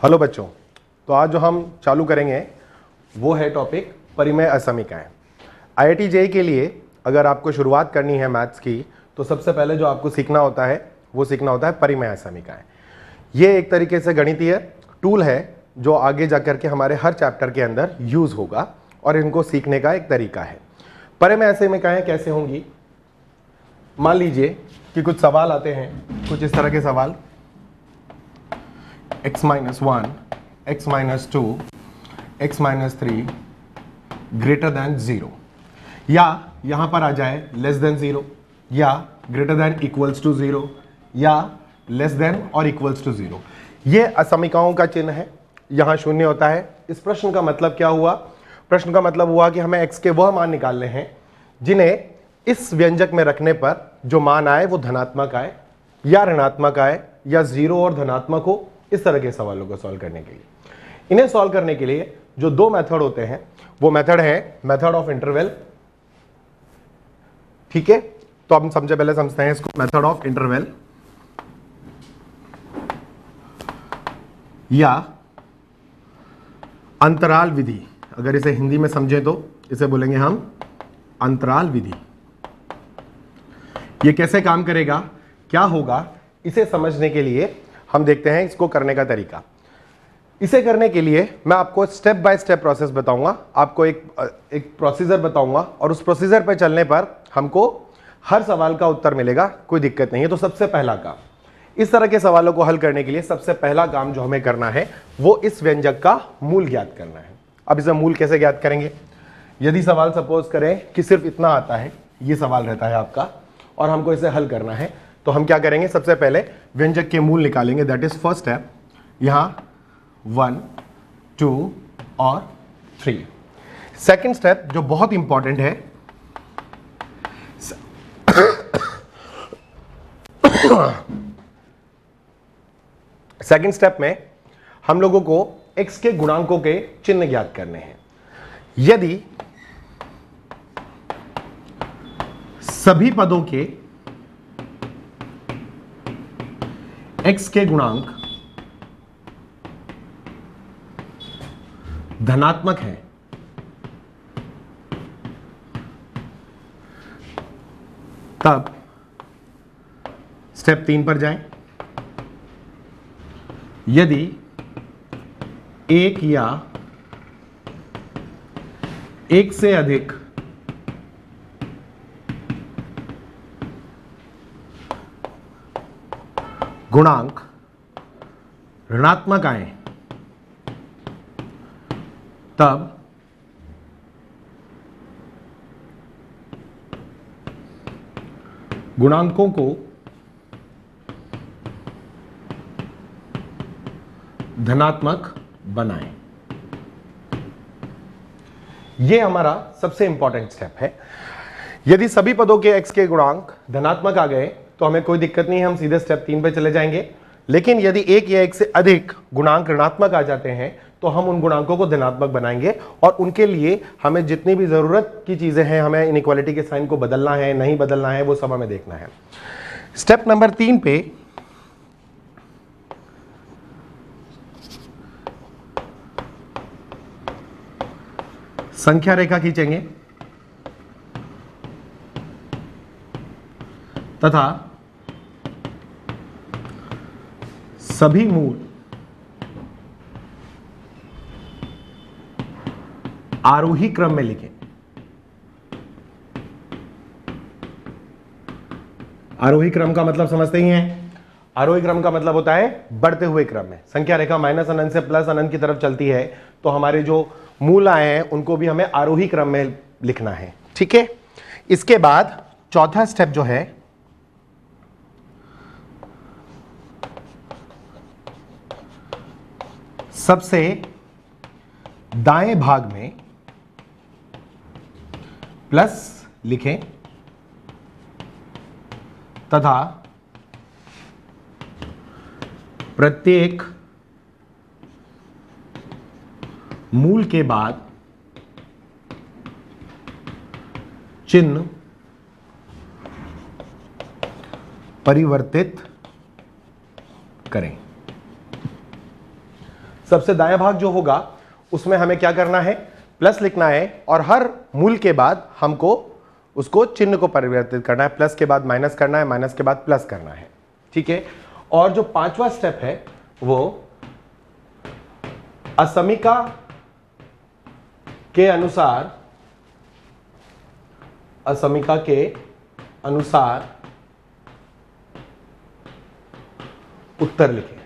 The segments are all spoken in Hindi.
हेलो बच्चों, तो आज जो हम चालू करेंगे वो है टॉपिक परिमेय असमीकाएं। आईआईटी जेईई के लिए अगर आपको शुरुआत करनी है मैथ्स की तो सबसे पहले जो आपको सीखना होता है वो सीखना होता है परिमेय असमीकाएं। ये एक तरीके से गणितीय टूल है जो आगे जाकर के हमारे हर चैप्टर के अंदर यूज होगा और इनको सीखने का एक तरीका है। परिमेय असमीकाएं कैसे होंगी? मान लीजिए कि कुछ सवाल आते हैं, कुछ इस तरह के सवाल, x minus 1, x minus 2, x minus 3 greater than 0, या यहां पर आ जाए लेस देन 0, या ग्रेटर देन इक्वल्स टू 0, या लेस देन और इक्वल्स टू 0। ये असमीकाओं का चिन्ह है, यहां शून्य होता है। इस प्रश्न का मतलब क्या हुआ? प्रश्न का मतलब हुआ कि हमें x के वह मान निकालने हैं जिन्हें इस व्यंजक में रखने पर जो मान आए वो धनात्मक आए या ऋणात्मक आए या 0 और धनात्मक हो। इस तरह के सवालों को सॉल्व करने के लिए, इन्हें सॉल्व करने के लिए जो दो मेथड होते हैं वो मेथड है मेथड ऑफ इंटरवल। ठीक है, तो हम समझे पहले समझते हैं इसको, मेथड ऑफ इंटरवल या अंतराल विधि। अगर इसे हिंदी में समझे तो इसे बोलेंगे हम अंतराल विधि। ये कैसे काम करेगा, क्या होगा, इसे समझने के लिए हम देखते हैं इसको करने का तरीका। इसे करने के लिए मैं आपको स्टेप बाय स्टेप प्रोसेस बताऊंगा, आपको एक प्रोसीजर बताऊंगा और उस प्रोसीजर पर चलने पर हमको हर सवाल का उत्तर मिलेगा, कोई दिक्कत नहीं है। तो सबसे पहला काम, इस तरह के सवालों को हल करने के लिए सबसे पहला काम जो हमें करना है वो इस व्यंजक का मूल ज्ञात करना है। अब इसे मूल कैसे ज्ञात करेंगे? यदि सवाल सपोज करें कि सिर्फ इतना आता है, ये सवाल रहता है आपका और हमको इसे हल करना है, तो हम क्या करेंगे? सबसे पहले व्यंजक के मूल निकालेंगे, दैट इज फर्स्ट स्टेप। यहां 1, 2 और 3। सेकंड स्टेप जो बहुत इंपॉर्टेंट है, सेकंड स्टेप में हम लोगों को x के गुणांकों के चिन्ह ज्ञात करने हैं। यदि सभी पदों के x के गुणांक धनात्मक है तब स्टेप 3 पर जाएं। यदि एक या एक से अधिक गुणांक ऋणात्मक आए तब गुणांकों को धनात्मक बनाएं। यह हमारा सबसे इंपॉर्टेंट स्टेप है। यदि सभी पदों के x के गुणांक धनात्मक आ गए तो हमें कोई दिक्कत नहीं है, हम सीधे स्टेप 3 पे चले जाएंगे। लेकिन यदि एक या एक से अधिक गुणांक ऋणात्मक आ जाते हैं तो हम उन गुणांकों को धनात्मक बनाएंगे और उनके लिए हमें जितनी भी जरूरत की चीजें हैं, हमें इनइक्वालिटी के साइन को बदलना है, नहीं बदलना है, वो सब हमें देखना है। स्टेप नंबर 3 पे संख्या रेखा खींचेंगे तथा सभी मूल आरोही क्रम में लिखें। आरोही क्रम का मतलब समझते ही हैं। आरोही क्रम का मतलब होता है बढ़ते हुए क्रम में। संख्या रेखा माइनस अनंत से प्लस अनंत की तरफ चलती है तो हमारे जो मूल आए हैं उनको भी हमें आरोही क्रम में लिखना है। ठीक है, इसके बाद चौथा स्टेप जो है, सबसे दाएं भाग में प्लस लिखें तथा प्रत्येक मूल के बाद चिन्ह परिवर्तित करें। सबसे दायां भाग जो होगा उसमें हमें क्या करना है, प्लस लिखना है और हर मूल के बाद हमको उसको चिन्ह को परिवर्तित करना है, प्लस के बाद माइनस करना है, माइनस के बाद प्लस करना है, ठीक है। और जो पांचवा स्टेप है वो असमीका के अनुसार, असमीका के अनुसार उत्तर लिखें,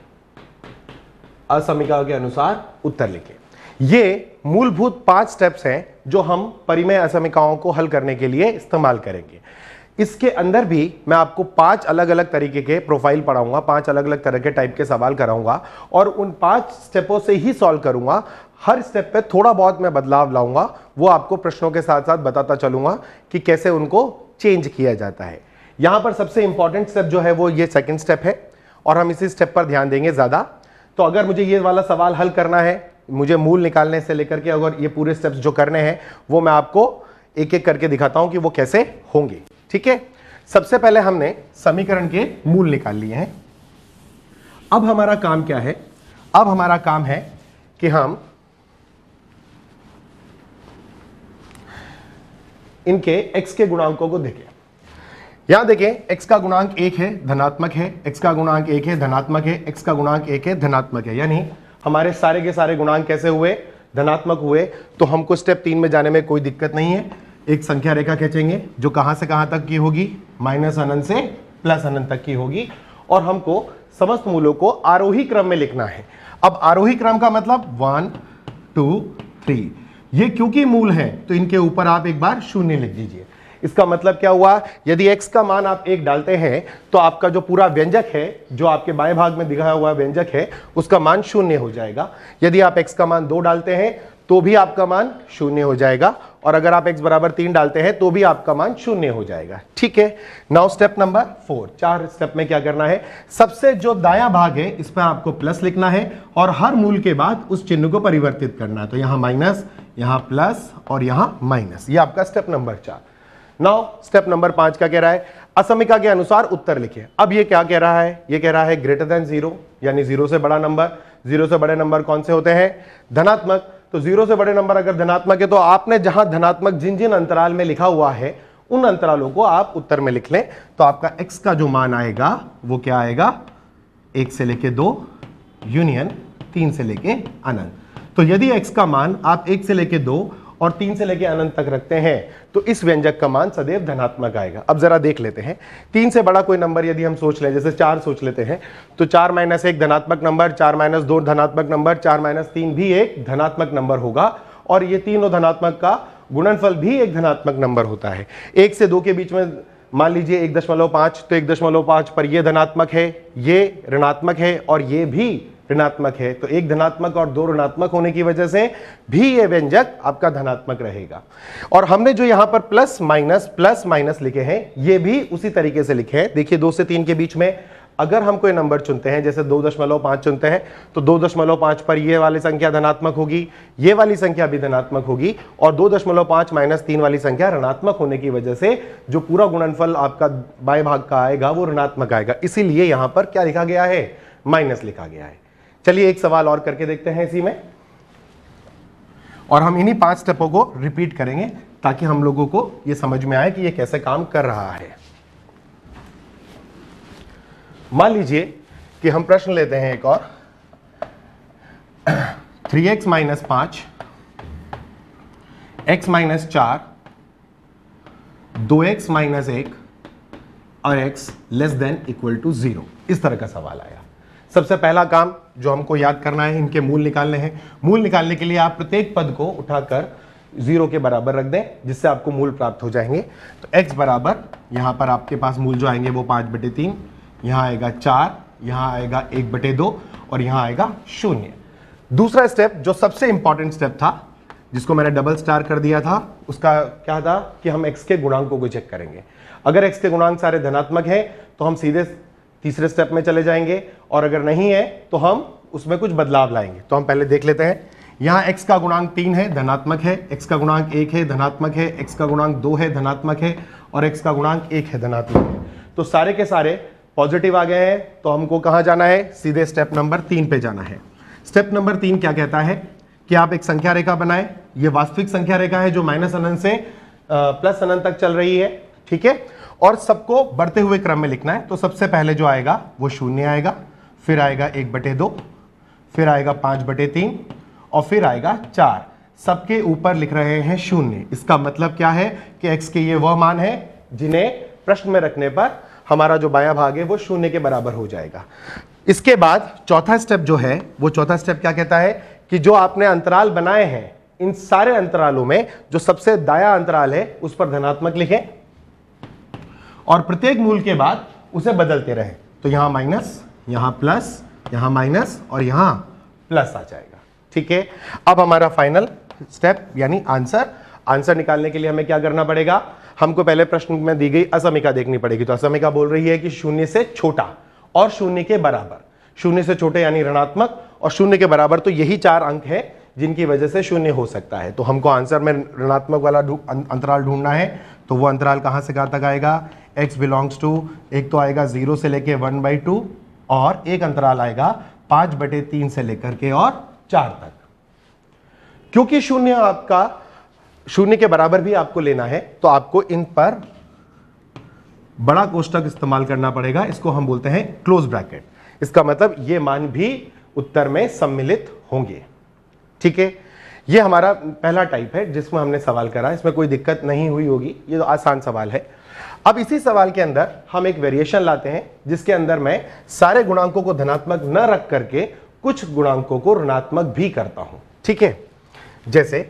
असमीका के अनुसार उत्तर लिखें। ये मूलभूत 5 स्टेप्स हैं जो हम परिमेय असमीकाओं को हल करने के लिए इस्तेमाल करेंगे। इसके अंदर भी मैं आपको 5 अलग अलग तरीके के प्रोफाइल पढ़ाऊंगा, 5 अलग अलग तरह के टाइप के सवाल कराऊंगा और उन 5 स्टेपों से ही सॉल्व करूंगा। हर स्टेप पे थोड़ा बहुत मैं बदलाव लाऊंगा, वो आपको प्रश्नों के साथ साथ बताता चलूंगा कि कैसे उनको चेंज किया जाता है। यहां पर सबसे इंपॉर्टेंट स्टेप जो है वो ये सेकंड स्टेप है और हम इसी स्टेप पर ध्यान देंगे ज्यादा। तो अगर मुझे ये वाला सवाल हल करना है, मुझे मूल निकालने से लेकर के अगर ये पूरे स्टेप्स जो करने हैं वो मैं आपको एक एक करके दिखाता हूं कि वो कैसे होंगे, ठीक है। सबसे पहले हमने समीकरण के मूल निकाल लिए हैं। अब हमारा काम क्या है, अब हमारा काम है कि हम इनके x के गुणांकों को देखें। यहां देखें x का गुणांक 1 है, धनात्मक है, x का गुणांक 1 है, धनात्मक है, x का गुणांक 1 है, धनात्मक है। यानी हमारे सारे के सारे गुणांक कैसे हुए, धनात्मक हुए। तो हमको स्टेप 3 में जाने में कोई दिक्कत नहीं है। एक संख्या रेखा खींचेंगे जो कहां से कहां तक की होगी, माइनस अनंत से प्लस अनंत तक की होगी और हमको समस्त मूलों को आरोही क्रम में लिखना है। अब आरोही क्रम का मतलब 1 2 3, ये क्योंकि मूल है तो इनके ऊपर आप एक बार 0 लिख दीजिए। इसका मतलब क्या हुआ, यदि x का मान आप 1 डालते हैं तो आपका जो पूरा व्यंजक है, जो आपके बाएं भाग में दिखाया हुआ व्यंजक है, उसका मान 0 हो जाएगा। यदि आप x का मान 2 डालते हैं तो भी आपका मान 0 हो जाएगा और अगर आप x बराबर 3 डालते हैं तो भी आपका मान 0 हो जाएगा, ठीक है। नाउ स्टेप नंबर 4, 4 स्टेप में क्या करना है, सबसे जो दायां भाग है इस पर आपको प्लस लिखना है और हर मूल के बाद उस चिन्ह को परिवर्तित करना है। तो यहां माइनस, यहां प्लस और यहां माइनस, ये आपका step number 4। Now step number 5 क्या कह रहा है, असमीका के अनुसार उत्तर लिखिए। अब ये क्या कह रहा है, ये कह रहा है ग्रेटर देन 0, यानी 0 से बड़ा नंबर। 0 से बड़े नंबर कौन से होते हैं, धनात्मक। तो 0 से बड़े नंबर अगर धनात्मक है तो आपने जहां धनात्मक जिन जिन अंतराल में लिखा हुआ है उन अंतरालों को आप उत्तर में लिख लें। तो आपका x का जो मान आएगा वो क्या आएगा, 1 से लेके 2 यूनियन 3 से लेके अनंत। तो यदि x का मान आप 1 से लेके 2 और 3 से लेके अनंत तक रखते हैं तो इस व्यंजक का मान सदैव धनात्मक आएगा। अब जरा देख लेते हैं, 3 से बड़ा कोई नंबर यदि हम सोच लें, जैसे 4 सोच लेते हैं, तो 4 - 1 धनात्मक नंबर, 4 - 2 धनात्मक नंबर, 4 - 3 भी एक धनात्मक नंबर होगा और ये तीनों धनात्मक का गुणनफल भी एक धनात्मक नंबर होता है। 1 से 2 के बीच में मान लीजिए 1.5, तो 1.5 पर ये धनात्मक है, ये ऋणात्मक है और ये भी ऋणात्मक है। तो एक धनात्मक और 2 ऋणात्मक होने की वजह से भी ये व्यंजक आपका धनात्मक रहेगा। और हमने जो यहां पर प्लस माइनस लिखे हैं ये भी उसी तरीके से लिखे हैं। देखिए 2 से 3 के बीच में अगर हम कोई नंबर चुनते हैं, जैसे 2.5 चुनते हैं, तो 2.5 पर ये वाली संख्या धनात्मक होगी, ये वाली संख्या भी धनात्मक होगी और 2.5 - 3 वाली संख्या ऋणात्मक होने की वजह से जो पूरा गुणनफल आपका बाएं भाग का आएगा वो ऋणात्मक आएगा। इसीलिए यहां पर क्या लिखा गया है, माइनस लिखा गया है। चलिए एक सवाल और करके देखते हैं इसी में, और हम इन्हीं 5 स्टेपों को रिपीट करेंगे ताकि हम लोगों को यह समझ में आए कि यह कैसे काम कर रहा है। मान लीजिए कि हम प्रश्न लेते हैं एक और, 3x - 5 x - 4 2x - 1 और x < 0, इस तरह का सवाल आया। सबसे पहला काम जो हमको याद करना है, इनके मूल निकालने हैं। मूल निकालने के लिए आप प्रत्येक पद को उठाकर 0 के बराबर रख दें जिससे आपको मूल प्राप्त हो जाएंगे। तो x बराबर, यहां पर आपके पास मूल जो आएंगे वो 5/3, यहां आएगा 4, यहां आएगा 1/2 और यहां आएगा 0। दूसरा स्टेप जो सबसे इंपॉर्टेंट स्टेप था, जिसको मैंने डबल स्टार कर दिया था, उसका क्या था कि हम x के गुणांकों को चेक करेंगे। अगर x के गुणांक सारे धनात्मक हैं तो हम सीधे तीसरे स्टेप में चले जाएंगे और अगर नहीं है तो हम उसमें कुछ बदलाव लाएंगे। तो हम पहले देख लेते हैं। यहां x का गुणांक 3 है, धनात्मक है, x का गुणांक 1 है, धनात्मक है, x का गुणांक 2 है, धनात्मक है और x का गुणांक 1 है, धनात्मक है। तो सारे के सारे पॉजिटिव आ गए हैं। तो हमको कहां जाना है, सीधे स्टेप नंबर 3 पे जाना है। स्टेप नंबर 3 क्या कहता है कि आप एक संख्या रेखा बनाएं। ये वास्तविक संख्या रेखा है जो माइनस अनंत से प्लस अनंत तक चल रही है, ठीक है, और सबको बढ़ते हुए क्रम में लिखना है। तो सबसे पहले जो आएगा वो 0 आएगा, फिर आएगा 1/2, फिर आएगा 5/3 और फिर आएगा 4। सबके ऊपर लिख रहे हैं 0। इसका मतलब क्या है कि x के ये वह मान है जिन्हें प्रश्न में रखने पर हमारा जो बायां भाग है वो 0 के बराबर हो जाएगा। इसके बाद चौथा स्टेप जो है, वो चौथा स्टेप क्या कहता है कि जो आपने अंतराल बनाए हैं, इन सारे अंतरालों में जो सबसे दायां अंतराल है उस पर धनात्मक लिखें और प्रत्येक मूल के बाद उसे बदलते रहें। तो यहां माइनस, यहां प्लस, यहां माइनस और यहां प्लस आ जाएगा, ठीक है। अब हमारा फाइनल स्टेप यानी आंसर निकालने के लिए हमें क्या करना पड़ेगा, हमको पहले प्रश्न में दी गई असमीका देखनी पड़ेगी। तो असमीका बोल रही है कि 0 से छोटा और 0 के बराबर। 0 से छोटे यानी ऋणात्मक और 0 के बराबर, तो यही 4 अंक है जिनकी वजह से 0 हो सकता है। तो हमको आंसर में ऋणात्मक वाला अंतराल ढूंढना है। तो वो अंतराल कहां से कहां तक आएगा, x बिलोंग्स टू, एक तो आएगा 0 से लेके 1/2 और एक अंतराल आएगा 5/3 से लेकर के और 4 तक। क्योंकि 0 आपका 0 के बराबर भी आपको लेना है तो आपको इन पर बड़ा कोष्टक इस्तेमाल करना पड़ेगा। इसको हम बोलते हैं क्लोज ब्रैकेट। इसका मतलब ये मान भी उत्तर में सम्मिलित होंगे, ठीक है। ये हमारा पहला टाइप है जिसमें हमने सवाल करा, इसमें कोई दिक्कत नहीं हुई होगी, ये तो आसान सवाल है। अब इसी सवाल के अंदर हम एक वेरिएशन लाते हैं जिसके अंदर मैं सारे गुणांकों को धनात्मक न रख करके कुछ गुणांकों को ऋणात्मक भी करता हूं, ठीक है। जैसे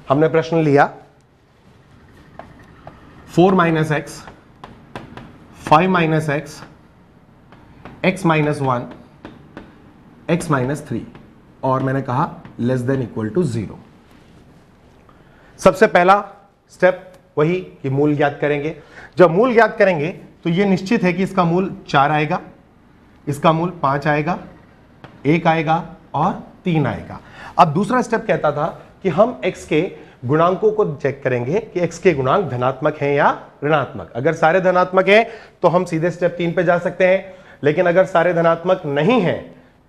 हमने प्रश्न लिया 4 - x, 5 - x, x - 1, x - 3 और मैंने कहा लेस देन इक्वल टू 0। सबसे पहला स्टेप वही कि मूल ज्ञात करेंगे। जब मूल ज्ञात करेंगे तो यह निश्चित है कि इसका मूल 4 आएगा, इसका मूल 5 आएगा, 1 आएगा और 3 आएगा। अब दूसरा स्टेप कहता था कि हम x के गुणांकों को चेक करेंगे कि x के गुणांक धनात्मक हैं या ऋणात्मक। अगर सारे धनात्मक हैं तो हम सीधे स्टेप 3 पे जा सकते हैं, लेकिन अगर सारे धनात्मक नहीं हैं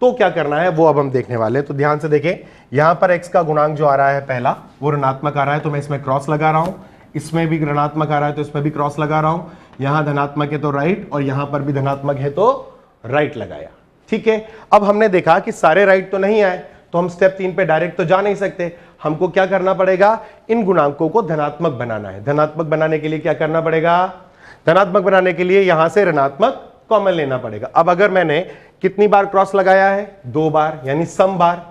तो क्या करना है वो अब हम देखने वाले हैं। तो ध्यान से देखें, यहां पर x का गुणांक जो आ रहा है पहला वो ऋणात्मक आ रहा है तो मैं इसमें क्रॉस लगा रहा हूं, इसमें भी ऋणात्मक आ रहा है तो इसमें भी क्रॉस लगा रहा हूं, यहां धनात्मक है तो राइट और यहां पर भी धनात्मक है तो राइट लगाया, ठीक है। अब हमने देखा कि सारे राइट तो नहीं आए तो हम स्टेप 3 पे डायरेक्ट तो जा नहीं सकते, हमको क्या करना पड़ेगा, इन गुणांकों को धनात्मक बनाना है। धनात्मक बनाने के लिए क्या करना पड़ेगा, धनात्मक बनाने के लिए यहां से ऋणात्मक कॉमन लेना पड़ेगा। अब अगर मैंने कितनी बार क्रॉस लगाया है, 2 बार, यानी सम बार।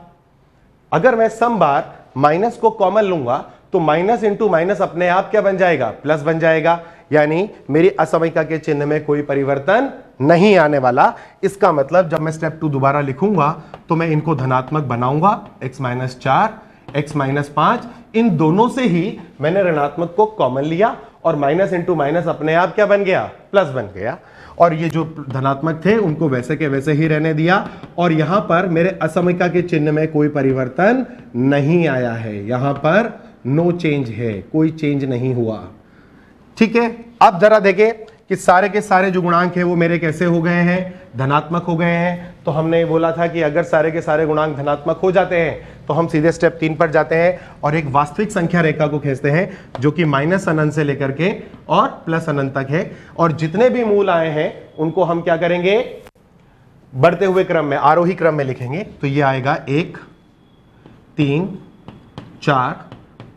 अगर मैं सम बार माइनस को कॉमन लूंगा तो माइनस इंटू माइनस अपने आप क्या बन जाएगा, प्लस बन जाएगा, यानी मेरी असमीका के चिन्ह में कोई परिवर्तन नहीं आने वाला। इसका मतलब जब मैं स्टेप 2 दोबारा लिखूंगा तो मैं इनको धनात्मक बनाऊंगा, x - 4, x - 5, इन दोनों से ही मैंने ऋणात्मक को कॉमन लिया और माइनस इंटू माइनस अपने आप क्या बन गया, प्लस बन गया। और ये जो धनात्मक थे उनको वैसे के वैसे ही रहने दिया और यहां पर मेरे असमीका के चिन्ह में कोई परिवर्तन नहीं आया है, यहां पर नो चेंज है, कोई चेंज नहीं हुआ, ठीक है। अब जरा देखें कि सारे के सारे जो गुणांक हैं वो मेरे कैसे हो गए हैं, धनात्मक हो गए हैं। तो हमने बोला था कि अगर सारे के सारे गुणांक धनात्मक हो जाते हैं तो हम सीधे स्टेप 3 पर जाते हैं और एक वास्तविक संख्या रेखा को खींचते हैं जो कि माइनस अनंत से लेकर के और प्लस अनंत तक है। और जितने भी मूल आए हैं उनको हम क्या करेंगे, बढ़ते हुए क्रम में, आरोही क्रम में लिखेंगे। तो ये आएगा 1, 3, 4,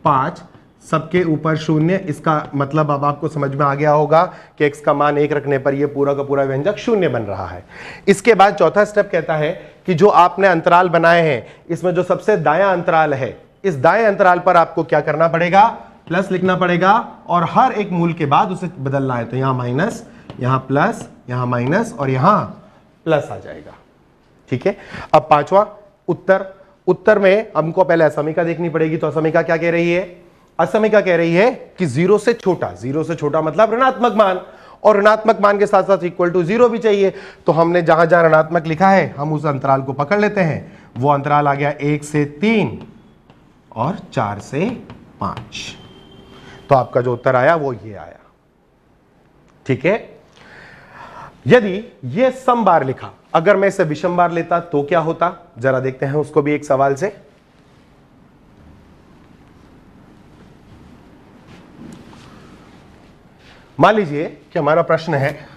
5, सबके ऊपर 0। इसका मतलब अब आपको समझ में आ गया होगा कि x का मान 1 रखने पर यह पूरा का पूरा व्यंजक 0 बन रहा है। इसके बाद चौथा स्टेप कहता है कि जो आपने अंतराल बनाए हैं इसमें जो सबसे दायां अंतराल है, इस दाएं अंतराल पर आपको क्या करना पड़ेगा, प्लस लिखना पड़ेगा और हर एक मूल के बाद उसे बदलना है। तो यहां माइनस, यहां प्लस, यहां माइनस और यहां प्लस आ जाएगा, ठीक है। अब पांचवा उत्तर में हमको पहले असमीका देखनी पड़ेगी। तो असमीका क्या कह रही है, असमीका कह रही है कि 0 से छोटा मतलब ऋणात्मक मान, और ऋणात्मक मान के साथ साथ इक्वल टू 0 भी चाहिए। तो हमने जहां जहां ऋणात्मक लिखा है हम उस अंतराल को पकड़ लेते हैं। वो अंतराल आ गया 1 से 3 और 4 से 5। तो आपका जो उत्तर आया वो ये आया, ठीक है। यदि ये सम बार लिखा, अगर मैं इसे विषम बार लेता तो क्या होता, जरा देखते हैं उसको भी एक सवाल से। मान लीजिए कि हमारा प्रश्न है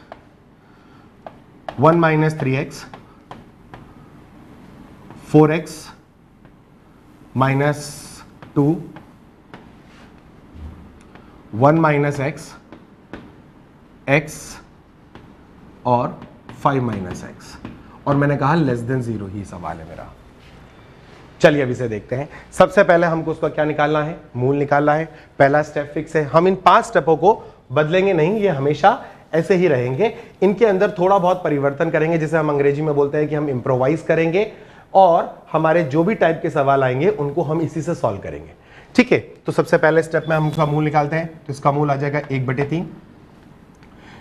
1 - 3x 4x - 2 1 - x x और 5 - x, और मैंने कहा लेस देन 0 ही सवाल है मेरा। चलिए अब इसे देखते हैं। सबसे पहले हमको उसका क्या निकालना है, मूल निकालना है। पहला स्टेप फिक्स है, हम इन 5 स्टेपों को बदलेंगे नहीं, ये हमेशा ऐसे ही रहेंगे। इनके अंदर थोड़ा बहुत परिवर्तन करेंगे, जिसे हम अंग्रेजी में बोलते हैं कि हम इम्प्रोवाइज करेंगे, और हमारे जो भी टाइप के सवाल आएंगे उनको हम इसी से सॉल्व करेंगे। ठीक है, तो सबसे पहले स्टेप में हम उसका मूल निकालते हैं। तो इसका मूल आ जाएगा 1/3,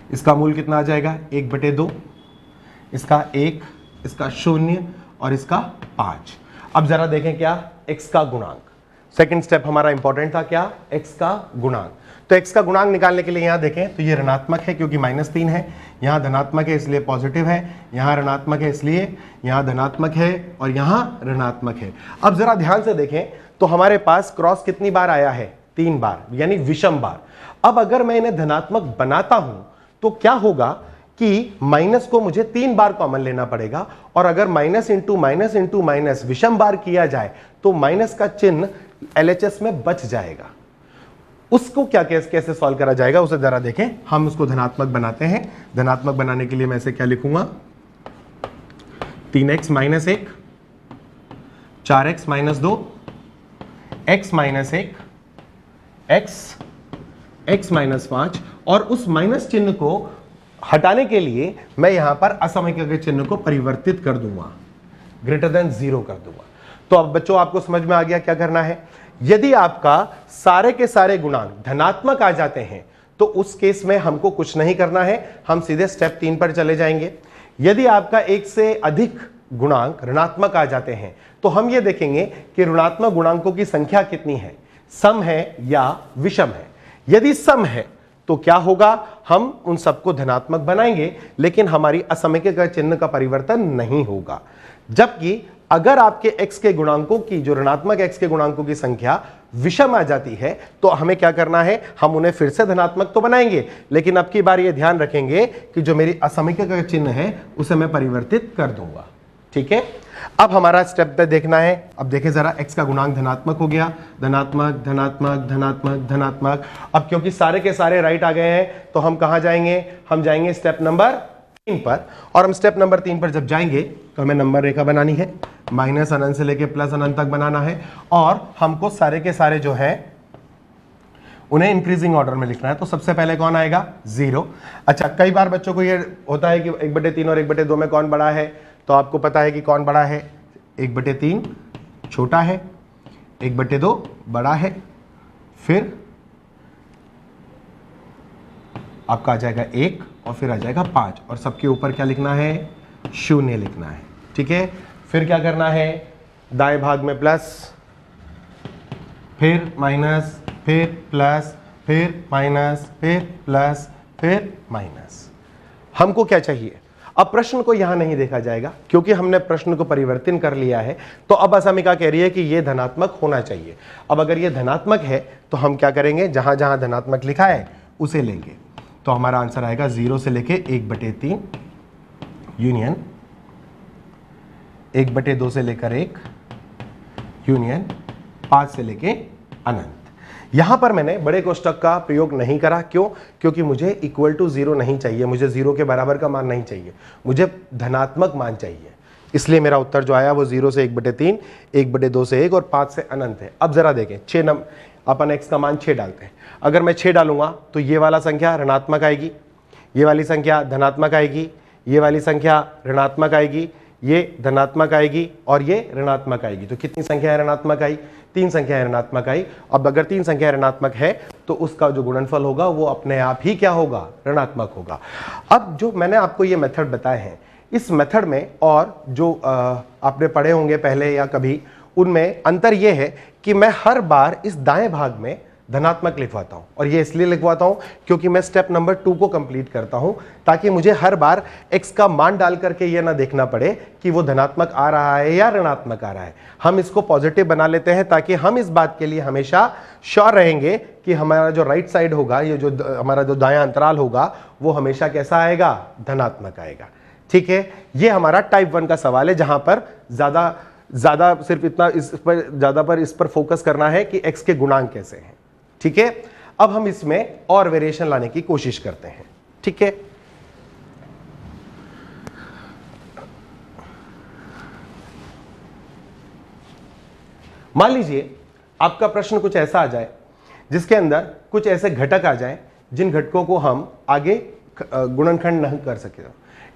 इसका मूल कितना आ जाएगा 1/2, इसका 1, इसका 0 और इसका 5। अब जरा देखें क्या, x का गुणांक। सेकंड स्टेप हमारा इंपॉर्टेंट था, क्या, x का गुणांक। तो x का गुणांक निकालने के लिए यहां देखें तो ये ऋणात्मक है क्योंकि -3 है, यहां धनात्मक है इसलिए पॉजिटिव है, यहां ऋणात्मक है इसलिए यहां धनात्मक है, और यहां ऋणात्मक है। अब जरा ध्यान से देखें तो हमारे पास क्रॉस कितनी बार आया है, 3 बार, यानी विषम बार। अब अगर मैं इन्हें धनात्मक बनाता हूं तो क्या होगा कि माइनस को मुझे 3 बार कॉमन लेना पड़ेगा, और अगर माइनस इंटू माइनस विषम बार किया जाए तो माइनस का चिन्ह LHS में बच जाएगा। उसको क्या कैसे सॉल्व करा जाएगा उसे जरा देखें। हम उसको धनात्मक बनाते हैं। धनात्मक बनाने के लिए मैं इसे क्या लिखूंगा, 3x - 1 4x - 2 x - 1 x 5, और उस माइनस चिन्ह को हटाने के लिए मैं यहां पर असममिका के चिन्ह को परिवर्तित कर दूंगा, >0 कर दूंगा। तो अब बच्चों आपको समझ में आ गया क्या करना है। यदि आपका सारे के सारे गुणांक धनात्मक आ जाते हैं तो उस केस में हमको कुछ नहीं करना है, हम सीधे स्टेप 3 पर चले जाएंगे। यदि आपका एक से अधिक गुणांक ऋणात्मक आ जाते हैं तो हम ये देखेंगे कि ऋणात्मक गुणांकों की संख्या कितनी है, सम है या विषम है। यदि सम है तो क्या होगा, हम उन सबको धनात्मक बनाएंगे लेकिन हमारी असममिका चिन्ह का परिवर्तन नहीं होगा। जबकि अगर आपके x के गुणांकों की, जो ऋणात्मक x के गुणांकों की संख्या विषम आ जाती है तो हमें क्या करना है, हम उन्हें फिर से धनात्मक तो बनाएंगे लेकिन अब की बार ये ध्यान रखेंगे कि जो मेरी असममिका का चिन्ह है उसे मैं परिवर्तित कर दूंगा। ठीक है, अब हमारा स्टेप पे देखना है। अब देखें जरा, x का गुणांक धनात्मक हो गया, धनात्मक धनात्मक धनात्मक धनात्मक। अब क्योंकि सारे के सारे राइट आ गए हैं तो हम कहां जाएंगे, हम जाएंगे स्टेप नंबर 3 पर। और हम स्टेप नंबर 3 पर जब जाएंगे तो हमें नंबर रेखा बनानी है, माइनस अनंत से लेके प्लस अनंत तक बनाना है, और हमको सारे के सारे जो है उन्हें इंक्रीजिंग ऑर्डर में लिखना है। तो सबसे पहले कौन आएगा, 0। अच्छा, कई बार बच्चों को ये होता है कि 1/3 और 1/2 में कौन बड़ा है, तो आपको पता है कि कौन बड़ा है, 1/3 छोटा है, 1/2 बड़ा है, फिर आपका आ जाएगा 1 और फिर आ जाएगा 5, और सबके ऊपर क्या लिखना है, 0 लिखना है। ठीक है, फिर क्या करना है, दाएं भाग में प्लस, फिर माइनस, फिर प्लस, फिर माइनस, फिर प्लस, फिर माइनस। हमको क्या चाहिए, अब प्रश्न को यहां नहीं देखा जाएगा क्योंकि हमने प्रश्न को परिवर्तन कर लिया है। तो अब असमिका कह रही है कि यह धनात्मक होना चाहिए। अब अगर यह धनात्मक है तो हम क्या करेंगे, जहां जहां धनात्मक लिखा है उसे लेंगे। तो हमारा आंसर आएगा 0 से लेके 1/3 यूनियन 1/2 से लेकर 1 यूनियन 5 से लेके अनंत। यहां पर मैंने बड़े कोष्टक का प्रयोग नहीं करा, क्यों, क्योंकि मुझे इक्वल टू 0 नहीं चाहिए, मुझे 0 के बराबर का मान नहीं चाहिए, मुझे धनात्मक मान चाहिए। इसलिए मेरा उत्तर जो आया वो 0 से 1/3 1/2 से 1 और 5 से अनंत है। अब जरा देखें, 6 अपन x का मान 6 डालते हैं। अगर मैं 6 डालूंगा तो ये वाला संख्या ऋणात्मक आएगी, ये वाली संख्या धनात्मक आएगी, ये वाली संख्या ऋणात्मक आएगी, ये धनात्मक आएगी और ये ऋणात्मक आएगी। तो कितनी संख्या ऋणात्मक आई, 3 संख्या ऋणात्मक आई। अब अगर 3 संख्या ऋणात्मक है तो उसका जो गुणनफल होगा वो अपने आप ही क्या होगा, ऋणात्मक होगा। अब जो मैंने आपको ये मेथड बताए हैं, इस मेथड में और जो आपने पढ़े होंगे पहले या कभी, उनमें अंतर यह है कि मैं हर बार इस दाएं भाग में धनात्मक लिखवाता हूं, और ये इसलिए लिखवाता हूं क्योंकि मैं स्टेप नंबर 2 को कंप्लीट करता हूं, ताकि मुझे हर बार x का मान डाल करके ये ना देखना पड़े कि वो धनात्मक आ रहा है या ऋणात्मक आ रहा है। हम इसको पॉजिटिव बना लेते हैं ताकि हम इस बात के लिए हमेशा श्योर रहेंगे कि हमारा जो राइट साइड होगा, ये जो हमारा जो दायां अंतराल होगा, वो हमेशा कैसा आएगा, धनात्मक आएगा। ठीक है, ये हमारा टाइप 1 का सवाल है, जहां पर ज्यादा सिर्फ इतना इस पर फोकस करना है कि x के गुणांक कैसे हैं। ठीक है, अब हम इसमें और वेरिएशन लाने की कोशिश करते हैं। ठीक है, मान लीजिए आपका प्रश्न कुछ ऐसा आ जाए जिसके अंदर कुछ ऐसे घटक आ जाए जिन घटकों को हम आगे गुणनखंड नहीं कर सके।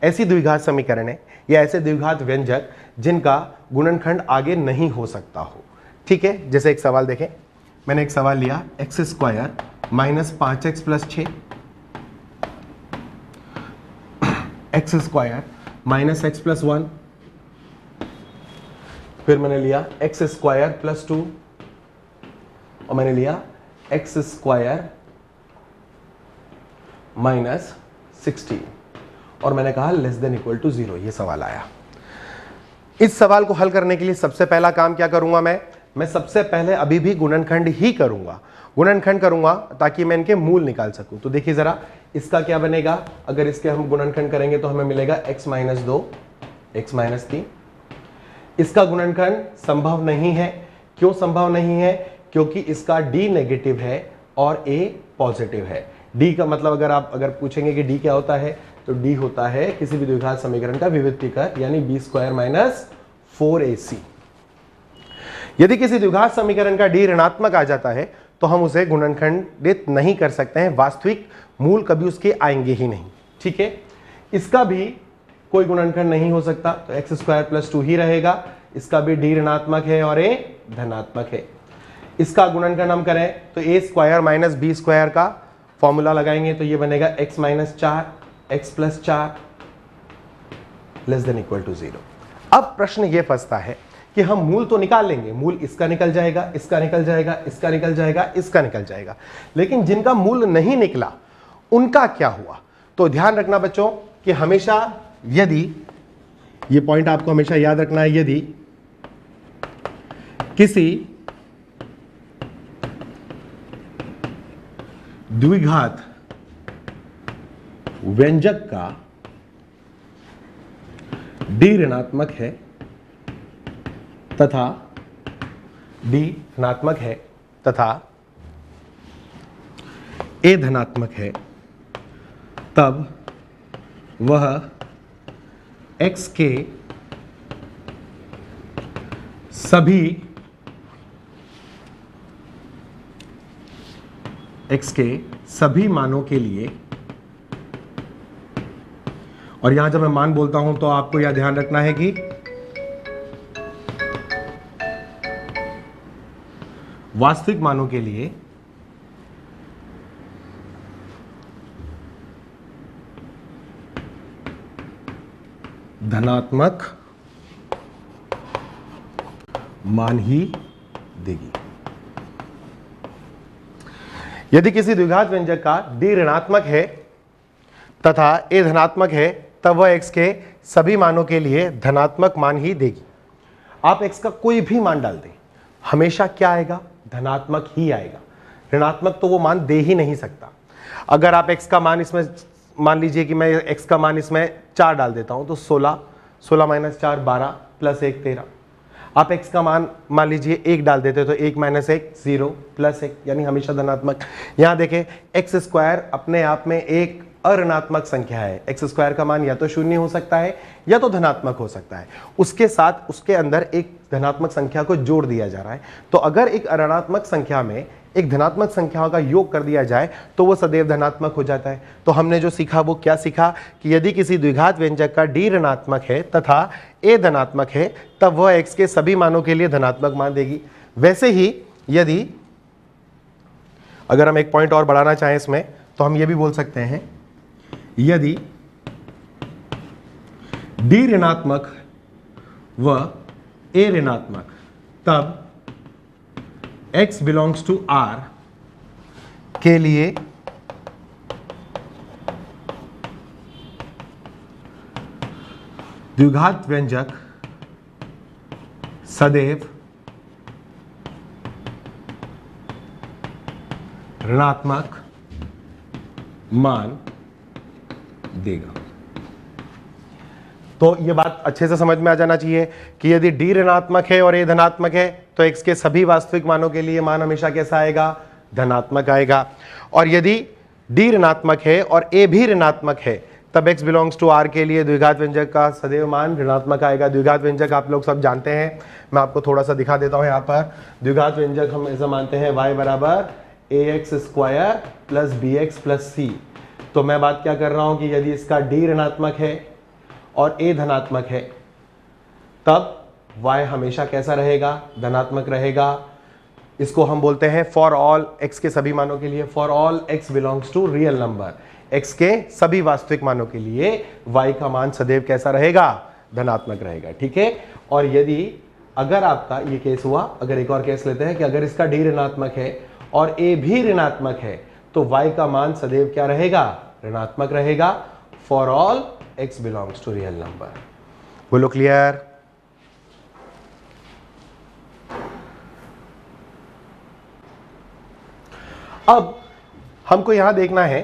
ऐसी द्विघात समीकरण या ऐसे द्विघात व्यंजक जिनका गुणनखंड आगे नहीं हो सकता हो। ठीक है, जैसे एक सवाल देखें, मैंने एक सवाल लिया x² minus 5x plus 6, x² minus x plus 1, फिर मैंने लिया x² प्लस 2, और मैंने लिया x² माइनस 16, और मैंने कहा लेस देन इक्वल टू 0। ये सवाल आया। इस सवाल को हल करने के लिए सबसे पहला काम क्या करूंगा मैं सबसे पहले अभी भी गुणनखंड ही करूंगा, गुणनखंड करूंगा ताकि मैं इनके मूल निकाल सकूं। तो देखिए जरा, इसका क्या बनेगा, अगर इसके हम गुणनखंड करेंगे तो हमें मिलेगा x माइनस 2, x माइनस 3। इसका गुणनखंड संभव नहीं है। क्यों संभव नहीं है? क्योंकि इसका d नेगेटिव है और a पॉजिटिव है। d का मतलब अगर पूछेंगे कि d क्या होता है, तो d होता है किसी भी द्विघात समीकरण का विविक्तीकर, यानी b² माइनस 4ac। यदि किसी द्विघात समीकरण का d ऋणात्मक आ जाता है तो हम उसे गुणनखंडित नहीं कर सकते हैं, वास्तविक मूल कभी उसके आएंगे ही नहीं। ठीक है, इसका भी कोई गुणनखंड नहीं हो सकता, तो x² प्लस 2 ही रहेगा। इसका भी d ऋणात्मक है और a धनात्मक है। इसका गुणनखंड हम करें तो a² माइनस b² का फॉर्मूला लगाएंगे तो ये बनेगा x minus 4, x plus 4 less than equal to 0। अब प्रश्न ये फंसता है कि हम मूल तो निकाल लेंगे, मूल इसका निकल जाएगा, इसका निकल जाएगा, इसका निकल जाएगा, इसका निकल जाएगा, लेकिन जिनका मूल नहीं निकला उनका क्या हुआ? तो ध्यान रखना बच्चों कि हमेशा, यदि ये पॉइंट आपको हमेशा याद रखना है, यदि किसी द्विघात व्यंजक का d ऋणात्मक है तथा d धनात्मक है तथा a धनात्मक है, तब वह x के सभी मानों के लिए, और यहां जब मैं मान बोलता हूं तो आपको यह ध्यान रखना है कि वास्तविक मानों के लिए धनात्मक मान ही देगी। यदि किसी द्विघात व्यंजक का d ऋणात्मक है तथा a धनात्मक है, तब वह x के सभी मानों के लिए धनात्मक मान ही देगी। आप x का कोई भी मान डाल दें, हमेशा क्या आएगा? धनात्मक ही आएगा। ऋणात्मक तो वो मान दे ही नहीं सकता। अगर आप x का मान इसमें, मान लीजिए कि मैं x का मान इसमें 4 डाल देता हूं, तो 16 माइनस 4 12 प्लस 1 13। आप x का मान लीजिए 1 डाल देते तो 1 माइनस 1 0 प्लस 1, यानी हमेशा धनात्मक। यहां देखें x² अपने आप में एक अऋणात्मक संख्या है। x² का मान या तो 0 हो सकता है या तो धनात्मक हो सकता है। उसके साथ उसके अंदर एक धनात्मक संख्या को जोड़ दिया जा रहा है। तो अगर एक अऋणात्मक संख्या में एक धनात्मक संख्याओं का योग कर दिया जाए तो वो सदैव धनात्मक हो जाता है। तो हमने जो सीखा वो क्या सीखा कि यदि किसी द्विघात व्यंजक का d ऋणात्मक है तथा a धनात्मक है, तब वह x के सभी मानों के लिए धनात्मक मान देगी। वैसे ही यदि अगर हम एक पॉइंट और बढ़ाना चाहें इसमें, तो हम ये भी बोल सकते हैं, यदि d ऋणात्मक व a ऋणात्मक, तब x बिलोंग्स टू R के लिए द्विघात व्यंजक सदैव ऋणात्मक मान देगा। तो ये बात अच्छे से समझ में आ जाना चाहिए कि यदि d ऋणात्मक है और a धनात्मक है तो x के सभी वास्तविक मानों के लिए मान हमेशा कैसा आएगा, धनात्मक आएगा। और यदि d ऋणात्मक है और a भी ऋणात्मक है तब x बिलोंग्स टू r के लिए द्विघात व्यंजक का सदैव मान ऋणात्मक आएगा। द्विघात व्यंजक आप लोग सब जानते हैं, मैं आपको थोड़ा सा दिखा देता हूं। यहाँ पर द्विघात व्यंजक हम ऐसा मानते हैं y बराबर ax square plus bx plus c। तो मैं बात क्या कर रहा हूं कि यदि इसका d ऋणात्मक है और a धनात्मक है तब y हमेशा कैसा रहेगा, धनात्मक रहेगा। इसको हम बोलते हैं फॉर ऑल x के सभी मानों के लिए, for all x belongs to real number, x के सभी वास्तविक मानों के लिए y का मान सदैव कैसा रहेगा, धनात्मक रहेगा। ठीक है। और यदि अगर आपका ये केस हुआ, अगर एक और केस लेते हैं कि अगर इसका d ऋणात्मक है और a भी ऋणात्मक है तो y का मान सदैव क्या रहेगा, ऋणात्मक रहेगा for all x belongs to real number. बोलो क्लियर। अब हमको यहां देखना है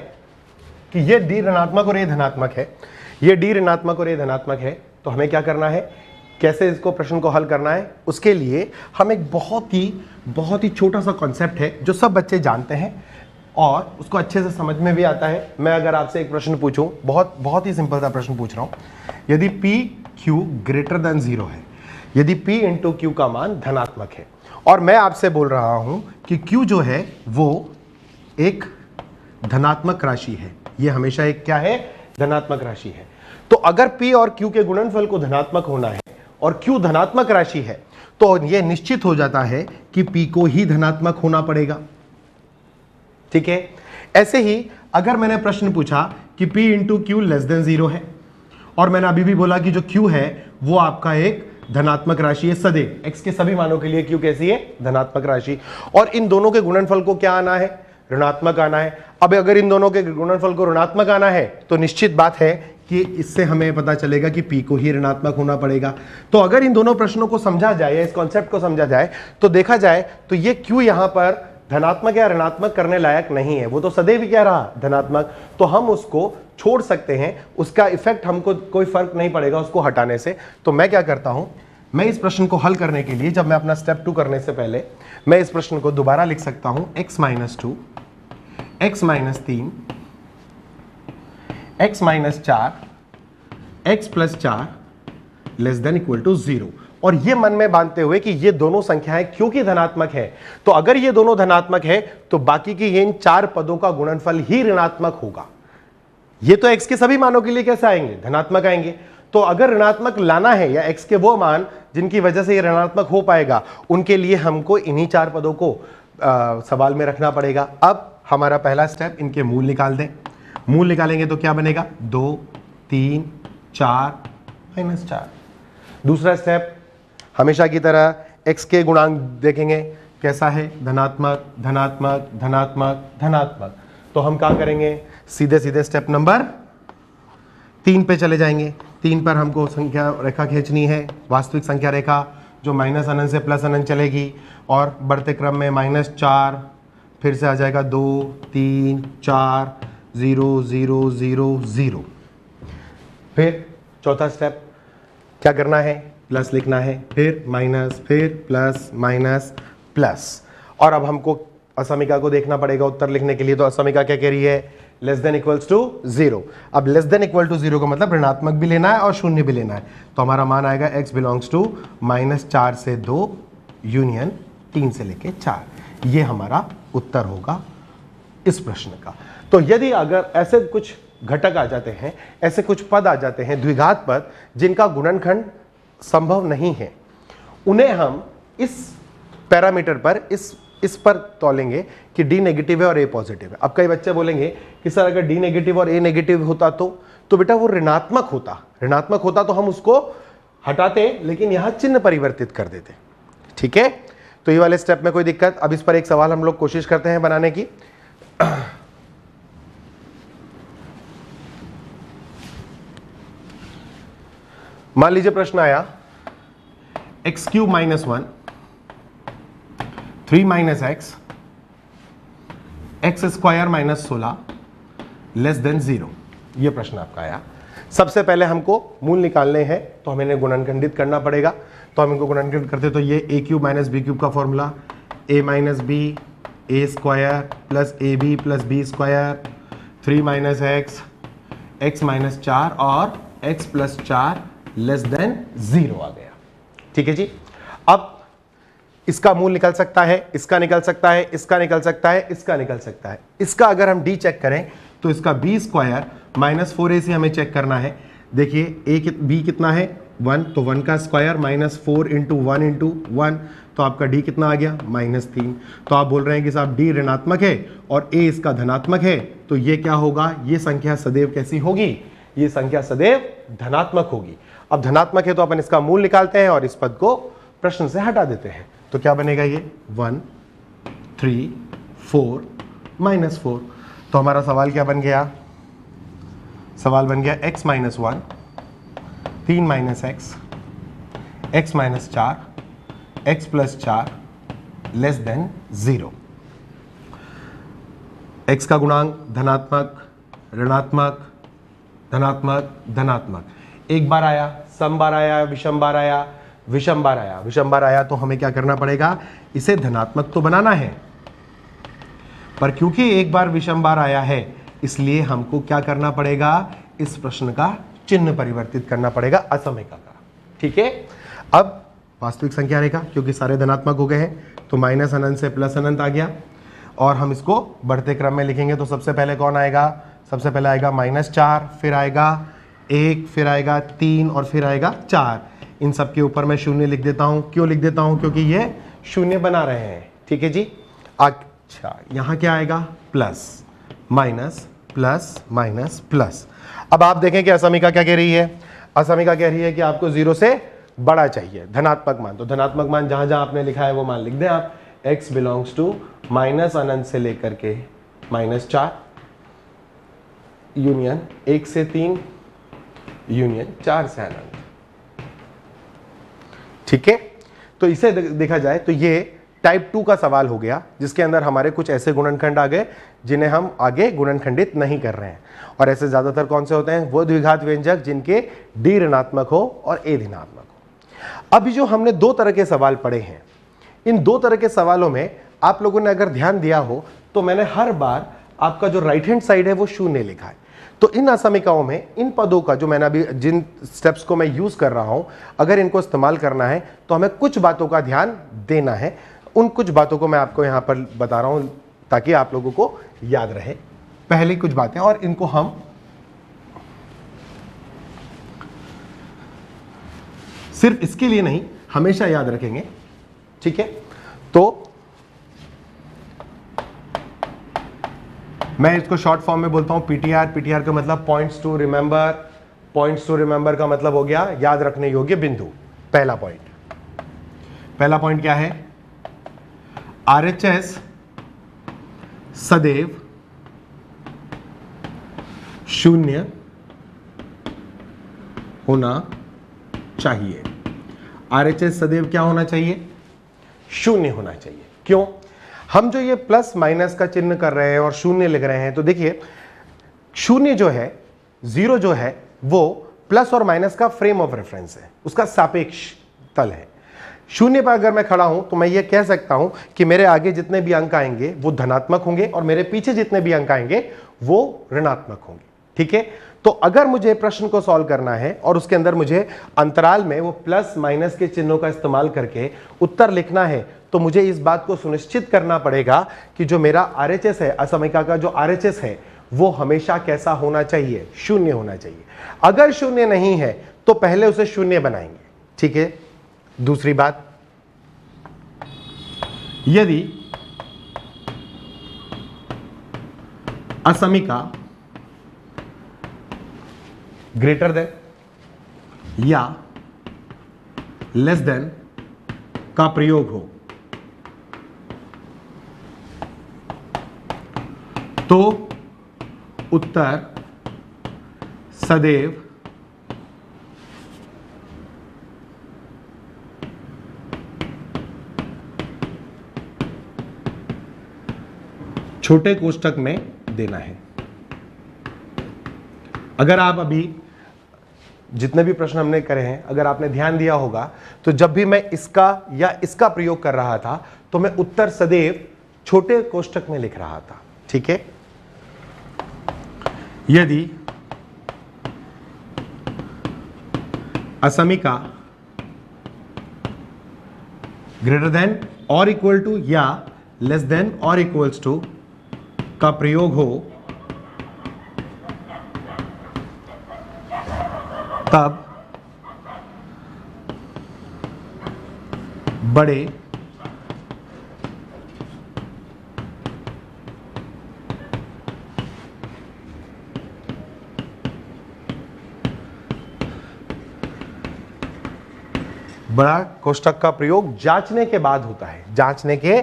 कि ये d ऋणात्मक और a धनात्मक है, ये d ऋणात्मक और a धनात्मक है, तो हमें क्या करना है, कैसे इसको प्रश्न को हल करना है। उसके लिए हम एक बहुत ही छोटा सा कॉन्सेप्ट है जो सब बच्चे जानते हैं और उसको अच्छे से समझ में भी आता है। मैं अगर आपसे एक प्रश्न पूछूं, बहुत ही सिंपल सा प्रश्न पूछ रहा हूं, यदि p q ग्रेटर देन 0 है, यदि p इंटू क्यू का मान धनात्मक है और मैं आपसे बोल रहा हूं कि q जो है वो एक धनात्मक राशि है, ये हमेशा एक क्या है, धनात्मक राशि है। तो अगर p और q के गुणनफल को धनात्मक होना है और q धनात्मक राशि है तो यह निश्चित हो जाता है कि p को ही धनात्मक होना पड़ेगा। ठीक है। ऐसे ही अगर मैंने प्रश्न पूछा कि p into Q less than 0 है और मैंने अभी भी बोला कि जो q है वो आपका एक धनात्मक राशि है सदैव, x के सभी मानों के लिए q कैसी है, धनात्मक राशि, और इन दोनों के गुणनफल को क्या आना है, ऋणात्मक आना है। अब अगर इन दोनों के गुणनफल को ऋणात्मक आना है तो निश्चित बात है कि इससे हमें पता चलेगा कि p को ही ऋणात्मक होना पड़ेगा। तो अगर इन दोनों प्रश्नों को समझा जाए या इस कॉन्सेप्ट को समझा जाए तो देखा जाए तो ये q यहां पर धनात्मक या ऋणात्मक करने लायक नहीं है, वो तो सदैव ही क्या रहा, धनात्मक। तो हम उसको छोड़ सकते हैं, उसका इफेक्ट हमको कोई फर्क नहीं पड़ेगा उसको हटाने से। तो मैं क्या करता हूं, मैं इस प्रश्न को हल करने के लिए जब मैं अपना स्टेप 2 करने से पहले मैं इस प्रश्न को दोबारा लिख सकता हूं, x minus 2, x minus 3, x minus 4, x plus 4 less than equal to 0। और ये मन में बांधते हुए कि ये दोनों संख्याएं क्योंकि धनात्मक है, तो अगर ये दोनों धनात्मक है तो बाकी की ये इन 4 पदों का गुणनफल ही ऋणात्मक होगा। ये तो x के सभी मानों के लिए कैसे आएंगे, धनात्मक आएंगे। तो अगर ऋणात्मक लाना है या x के वो मान जिनकी वजह से ये ऋणात्मक हो पाएगा, उनके लिए हमको इन्हीं 4 पदों को सवाल में रखना पड़ेगा। अब हमारा पहला स्टेप, इनके मूल निकाल दें। मूल निकालेंगे तो क्या बनेगा, 2, 3, 4 माइनस 4। दूसरा स्टेप, हमेशा की तरह x के गुणांक देखेंगे कैसा है, धनात्मक धनात्मक धनात्मक धनात्मक। तो हम क्या करेंगे, सीधे सीधे स्टेप नंबर 3 पे चले जाएंगे। 3 पर हमको संख्या रेखा खींचनी है, वास्तविक संख्या रेखा जो माइनस अनंत से प्लस अनंत चलेगी और बढ़ते क्रम में -4, फिर से आ जाएगा 2, 3, 4, 0 0 0 0। फिर चौथा स्टेप क्या करना है, प्लस लिखना है, फिर माइनस, फिर प्लस माइनस प्लस। और अब हमको असमीका को देखना पड़ेगा उत्तर लिखने के लिए। तो असमीका क्या कह रही है, लेस देन इक्वल्स टू 0। अब लेस देन इक्वल टू 0 का मतलब ऋणात्मक भी लेना है और शून्य भी लेना है। तो हमारा मान आएगा x बिलोंग्स टू -4 से 2 यूनियन 3 से लेके 4। ये हमारा उत्तर होगा इस प्रश्न का। तो यदि अगर ऐसे कुछ घटक आ जाते हैं, ऐसे कुछ पद आ जाते हैं, द्विघात पद जिनका गुणनखंड संभव नहीं है, उन्हें हम इस पैरामीटर पर इस पर तोलेंगे कि d नेगेटिव है और a पॉजिटिव है। अब कई बच्चे बोलेंगे कि सर अगर d नेगेटिव और a नेगेटिव होता तो बेटा वो ऋणात्मक होता तो हम उसको हटाते, लेकिन यहां चिन्ह परिवर्तित कर देते। ठीक है, तो ये वाले स्टेप में कोई दिक्कत। अब इस पर एक सवाल हम लोग कोशिश करते हैं बनाने की। मान लीजिए प्रश्न आया x cube minus 1 3 minus x square minus 16 less than 0। ये प्रश्न आपका आया। सबसे पहले हमको मूल निकालने हैं, तो हमें इन्हें गुणनखंडित करना पड़ेगा। तो हम इनको गुणनखंडित करते तो ये a cube minus b cube का formula a minus b a square plus a b plus b square 3 minus x minus 4 और एक्स प्लस 4 लेस देन 0 आ गया। ठीक है जी। अब इसका मूल निकल सकता है, इसका निकल सकता है, इसका निकल सकता है, इसका निकल सकता है। इसका अगर हम डी चेक करें तो इसका बी स्क्वायर माइनस 4ac हमें चेक करना है। देखिए ए बी कितना है 1, तो 1 का स्क्वायर माइनस 4 इंटू 1 इंटू 1, तो आपका डी कितना आ गया -3। तो आप बोल रहे हैं कि साहब डी ऋणात्मक है और ए इसका धनात्मक है, तो ये क्या होगा, ये संख्या सदैव कैसी होगी, ये संख्या सदैव धनात्मक होगी। अब धनात्मक है तो अपन इसका मूल निकालते हैं और इस पद को प्रश्न से हटा देते हैं। तो क्या बनेगा ये 1 3 4 -4। तो हमारा सवाल क्या बन गया, सवाल बन गया x minus 1 3 minus x minus 4 x plus 4 less than 0। x का गुणांक धनात्मक ऋणात्मक धनात्मक धनात्मक, एक बार आया, सम बार आया, विषम बार आया, विषम बार आया, विषम बार आया, तो हमें क्या करना पड़ेगा, इसे धनात्मक तो बनाना है, पर क्योंकि एक बार विषम बार आया है इसलिए हमको क्या करना पड़ेगा, इस प्रश्न का चिन्ह परिवर्तित करना पड़ेगा असमिका का। ठीक है। अब वास्तविक संख्या रेखा, क्योंकि सारे धनात्मक हो गए हैं तो माइनस अनंत से प्लस अनंत आ गया, और हम इसको बढ़ते क्रम में लिखेंगे। तो सबसे पहले कौन आएगा, सबसे पहले आएगा -4, फिर आएगा 1, फिर आएगा 3 और फिर आएगा 4। इन सब के ऊपर मैं 0 लिख देता हूं। क्यों लिख देता हूं, क्योंकि ये 0 बना रहे हैं। ठीक है जी। अच्छा, यहां क्या आएगा, plus minus plus minus plus. अब आप देखें कि असमिका क्या कह रही है, असमिका कह रही है कि आपको 0 से बड़ा चाहिए धनात्मक मान। तो धनात्मक मान जहां जहां आपने लिखा है वो मान लिख दें आप। x बिलोंग्स टू माइनस अनंत से लेकर के -4 यूनियन 1 से 3 यूनियन 4 से अनंत। ठीक है। तो इसे देखा जाए तो ये टाइप 2 का सवाल हो गया, जिसके अंदर हमारे कुछ ऐसे गुणनखंड आ गए जिन्हें हम आगे गुणनखंडित नहीं कर रहे हैं। और ऐसे ज्यादातर कौन से होते हैं, वो द्विघात व्यंजक जिनके डी ऋणात्मक हो और ए धनात्मक हो। अभी जो हमने 2 तरह के सवाल पढ़े हैं, इन 2 तरह के सवालों में आप लोगों ने अगर ध्यान दिया हो तो मैंने हर बार आपका जो राइट हैंड साइड है वो 0 लिखा है। तो इन असमिकाओं में इन पदों का जो मैंने अभी जिन स्टेप्स को मैं यूज कर रहा हूं, अगर इनको इस्तेमाल करना है तो हमें कुछ बातों का ध्यान देना है। उन कुछ बातों को मैं आपको यहां पर बता रहा हूं ताकि आप लोगों को याद रहे। पहली कुछ बातें, और इनको हम सिर्फ इसके लिए नहीं हमेशा याद रखेंगे। ठीक है। तो मैं इसको शॉर्ट फॉर्म में बोलता हूं पीटीआर। पीटीआर का मतलब points to remember. Points to remember का मतलब हो गया याद रखने योग्य बिंदु। पहला पॉइंट क्या है, आरएचएस सदैव 0 होना चाहिए। आरएचएस सदैव क्या होना चाहिए, 0 होना चाहिए। क्यों, हम जो ये प्लस माइनस का चिन्ह कर रहे हैं और 0 लिख रहे हैं, तो देखिए 0 जो है, 0 जो है वो प्लस और माइनस का फ्रेम ऑफ रेफरेंस है, उसका सापेक्ष तल है। 0 पर अगर मैं खड़ा हूं तो मैं ये कह सकता हूं कि मेरे आगे जितने भी अंक आएंगे वो धनात्मक होंगे और मेरे पीछे जितने भी अंक आएंगे वो ऋणात्मक होंगे। ठीक है। तो अगर मुझे प्रश्न को सॉल्व करना है और उसके अंदर मुझे अंतराल में वो प्लस माइनस के चिन्हों का इस्तेमाल करके उत्तर लिखना है, तो मुझे इस बात को सुनिश्चित करना पड़ेगा कि जो मेरा आरएचएस है, असमिका का जो आरएचएस है, वो हमेशा कैसा होना चाहिए, 0 होना चाहिए। अगर 0 नहीं है तो पहले उसे 0 बनाएंगे। ठीक है। दूसरी बात, यदि असमिका ग्रेटर देन या लेस देन का प्रयोग हो तो उत्तर सदैव छोटे कोष्टक में देना है। अगर आप अभी जितने भी प्रश्न हमने करे हैं, अगर आपने ध्यान दिया होगा, तो जब भी मैं इसका या इसका प्रयोग कर रहा था तो मैं उत्तर सदैव छोटे कोष्टक में लिख रहा था। ठीक है, यदि असमीका ग्रेटर देन और इक्वल टू या लेस देन और इक्वल्स टू का प्रयोग हो, तब बड़े बड़ा कोष्टक का प्रयोग जांचने के बाद होता है, जांचने के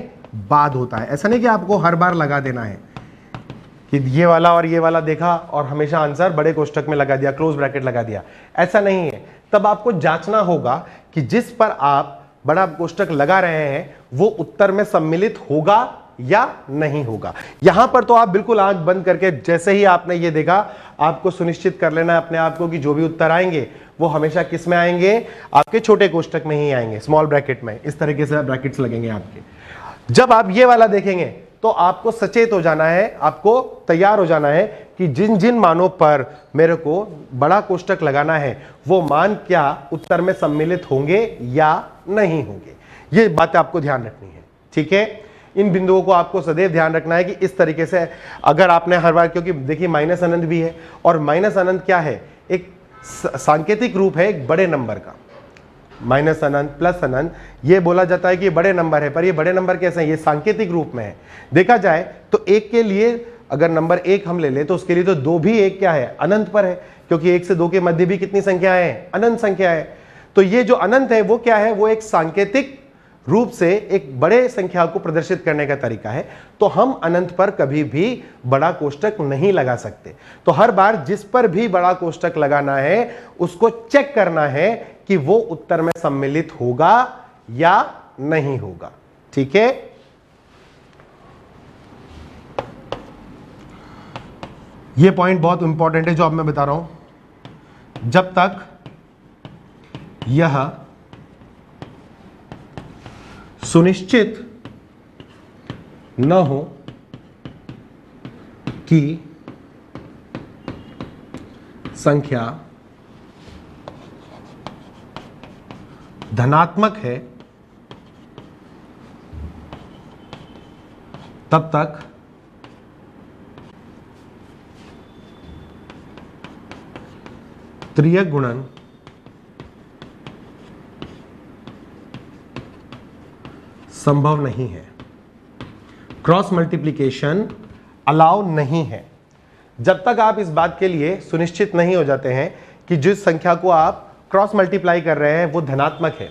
बाद होता है। ऐसा नहीं कि आपको हर बार लगा देना है कि ये वाला और ये वाला देखा और हमेशा आंसर बड़े कोष्टक में लगा दिया, क्लोज ब्रैकेट लगा दिया, ऐसा नहीं है। तब आपको जांचना होगा कि जिस पर आप बड़ा कोष्टक लगा रहे हैं वो उत्तर में सम्मिलित होगा या नहीं होगा। यहां पर तो आप बिल्कुल आंख बंद करके जैसे ही आपने ये देखा, आपको सुनिश्चित कर लेना है अपने आप को कि जो भी उत्तर आएंगे वो हमेशा किस में आएंगे, आपके छोटे कोष्टक में ही आएंगे, स्मॉल ब्रैकेट में। इस तरीके से ब्रैकेट्स लगेंगे आपके। जब आप ये वाला देखेंगे तो आपको सचेत हो जाना है, आपको तैयार हो जाना है कि जिन जिन मानों पर मेरे को बड़ा कोष्टक लगाना है वो मान क्या उत्तर में सम्मिलित होंगे या नहीं होंगे। ये बातें आपको ध्यान रखनी है। ठीक है, इन बिंदुओं को आपको सदैव ध्यान रखना है कि इस तरीके से अगर आपने हर बार, क्योंकि देखिए माइनस अनंत भी है, और माइनस अनंत क्या है, एक सांकेतिक रूप है एक बड़े नंबर का। माइनस अनंत प्लस अनंत, ये बोला जाता है कि ये बड़े नंबर है, पर ये बड़े नंबर कैसे हैं, ये सांकेतिक रूप में है। देखा जाए तो एक के लिए अगर नंबर एक हम ले लें तो उसके लिए तो दो भी एक क्या है, अनंत पर है, क्योंकि एक से दो के मध्य भी कितनी संख्या है, अनंत संख्या है। तो ये जो अनंत है वो क्या है, वो एक सांकेतिक रूप से एक बड़े संख्या को प्रदर्शित करने का तरीका है। तो हम अनंत पर कभी भी बड़ा कोष्टक नहीं लगा सकते। तो हर बार जिस पर भी बड़ा कोष्टक लगाना है उसको चेक करना है कि वो उत्तर में सम्मिलित होगा या नहीं होगा। ठीक है, ये पॉइंट बहुत इंपॉर्टेंट है जो अब मैं बता रहा हूं। जब तक यह सुनिश्चित न हो कि संख्या धनात्मक है, तब तक त्रियक गुणन संभव नहीं है, क्रॉस मल्टीप्लिकेशन अलाउ नहीं है। जब तक आप इस बात के लिए सुनिश्चित नहीं हो जाते हैं कि जिस संख्या को आप क्रॉस मल्टीप्लाई कर रहे हैं वो धनात्मक है।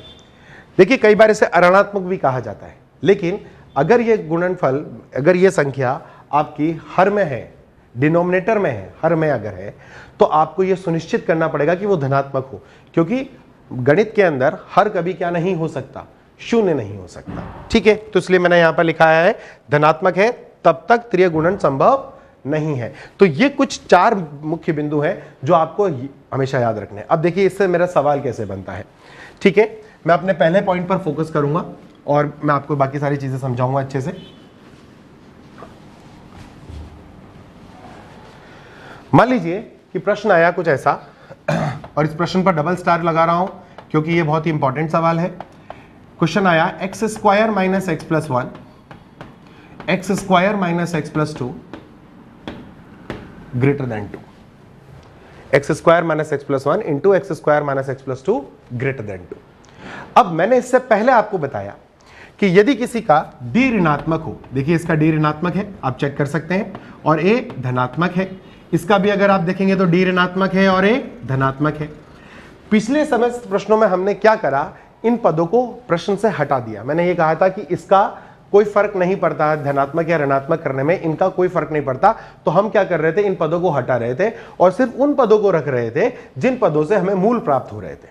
देखिए कई बार इसे ऋणात्मक भी कहा जाता है, लेकिन अगर ये गुणनफल, अगर ये संख्या आपकी हर में है, डिनोमिनेटर में है, हर में अगर है, तो आपको ये सुनिश्चित करना पड़ेगा कि वो धनात्मक हो, क्योंकि गणित के अंदर हर कभी क्या नहीं हो सकता, शून्य नहीं हो सकता। ठीक है, तो इसलिए मैंने यहां पर लिखा है धनात्मक है तब तक त्रिय गुणन संभव नहीं है। तो ये कुछ चार मुख्य बिंदु हैं जो आपको हमेशा याद रखने हैं। अब देखिए इससे मेरा सवाल कैसे बनता है। ठीक है, मैं अपने पहले पॉइंट पर फोकस करूंगा और मैं आपको बाकी सारी चीजें समझाऊंगा अच्छे से। मान लीजिए कि प्रश्न आया कुछ ऐसा, और इस प्रश्न पर डबल स्टार लगा रहा हूं क्योंकि ये बहुत ही इंपॉर्टेंट सवाल है। क्वेश्चन आया x square minus x plus 1, x square minus x plus 2 greater than 2, x square minus x plus 1 into x square minus x plus 2 greater than 2। अब मैंने इससे पहले आपको बताया कि यदि किसी का डी ऋणात्मक हो, देखिए इसका डी ऋणात्मक है, आप चेक कर सकते हैं, और ए धनात्मक है, इसका भी अगर आप देखेंगे तो डी ऋणात्मक है और ए धनात्मक है। पिछले समय प्रश्नों में हमने क्या करा, इन पदों को प्रश्न से हटा दिया। मैंने ये कहा था कि इसका कोई फर्क नहीं पड़ता, धनात्मक या ऋणात्मक करने में इनका कोई फर्क नहीं पड़ता। तो हम क्या कर रहे थे, इन पदों को हटा रहे थे और सिर्फ उन पदों को रख रहे थे जिन पदों से हमें मूल प्राप्त हो रहे थे।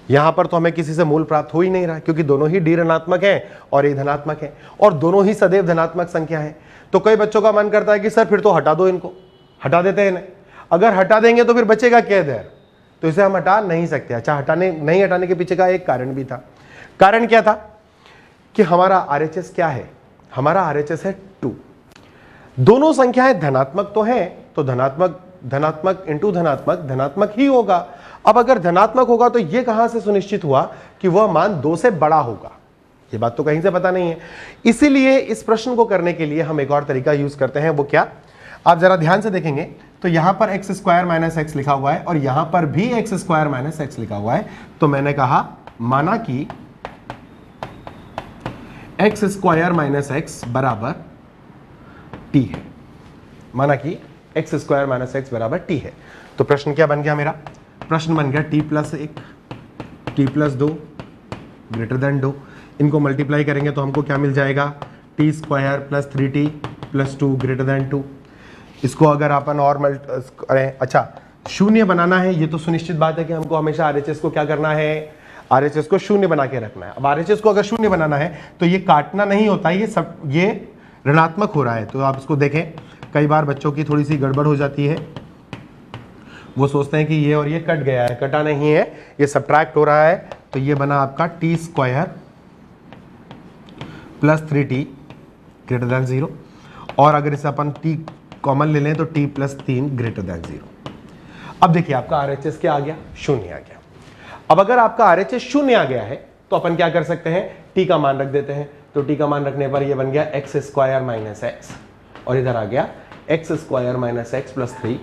यहां पर तो हमें किसी से मूल प्राप्त हो ही नहीं रहा क्योंकि दोनों ही डी ऋणात्मक है और ए धनात्मक है और दोनों ही सदैव धनात्मक संख्या है। तो कई बच्चों का मन करता है कि सर फिर तो हटा दो, इनको हटा देते हैं इन्हें। अगर हटा देंगे तो फिर बचेगा क्या इधर, तो इसे हम हटा नहीं सकते। अच्छा, नहीं हटाने के पीछे का एक कारण भी था। कारण क्या था कि हमारा RHS क्या है, हमारा RHS है 2। दोनों संख्याएं धनात्मक तो हैं, तो धनात्मक इंटू धनात्मक ही होगा। अब अगर धनात्मक होगा तो यह कहां से सुनिश्चित हुआ कि वह मान 2 से बड़ा होगा, यह बात तो कहीं से पता नहीं है। इसीलिए इस प्रश्न को करने के लिए हम एक और तरीका यूज करते हैं। वो क्या, आप जरा ध्यान से देखेंगे तो यहां पर x स्क्वायर माइनस एक्स लिखा हुआ है और यहां पर भी x स्क्वायर माइनस एक्स लिखा हुआ है। तो मैंने कहा माना कि x स्क्वायर माइनस एक्स बराबर t है, माना कि x स्क्वायर माइनस एक्स बराबर t है। तो प्रश्न क्या बन गया मेरा, प्रश्न बन गया t plus 1 t plus 2 greater than 2। इनको मल्टीप्लाई करेंगे तो हमको क्या मिल जाएगा, t square plus 3t plus 2 greater than 2। इसको अगर अपन और अच्छा शून्य बनाना है, ये तो सुनिश्चित बात है कि हमको हमेशा RHS को क्या करना है, RHS को शून्य बना के रखना है। अब RHS को अगर शून्य बनाना है तो ये काटना नहीं होता है, ये ऋणात्मक हो रहा है। तो आप इसको देखें, कई बार बच्चों की थोड़ी सी गड़बड़ हो जाती है, वो सोचते हैं कि ये और ये कट गया है, कटा नहीं है, ये सब्ट्रैक्ट हो रहा है। तो ये बना आपका t square plus 3t greater than 0। और अगर इसे अपन t कॉमन ले लें तो t प्लस 3 ग्रेटर देन 0। अब देखिए आपका RHS क्या आ गया, शून्य आ गया। अब अगर आपका RHS शून्य आ गया है तो अपन क्या कर सकते हैं, t का मान रख देते हैं। तो t का मान रखने पर ये बन गया x स्क्वायर माइनस एक्स और इधर आ गया x square minus x plus 3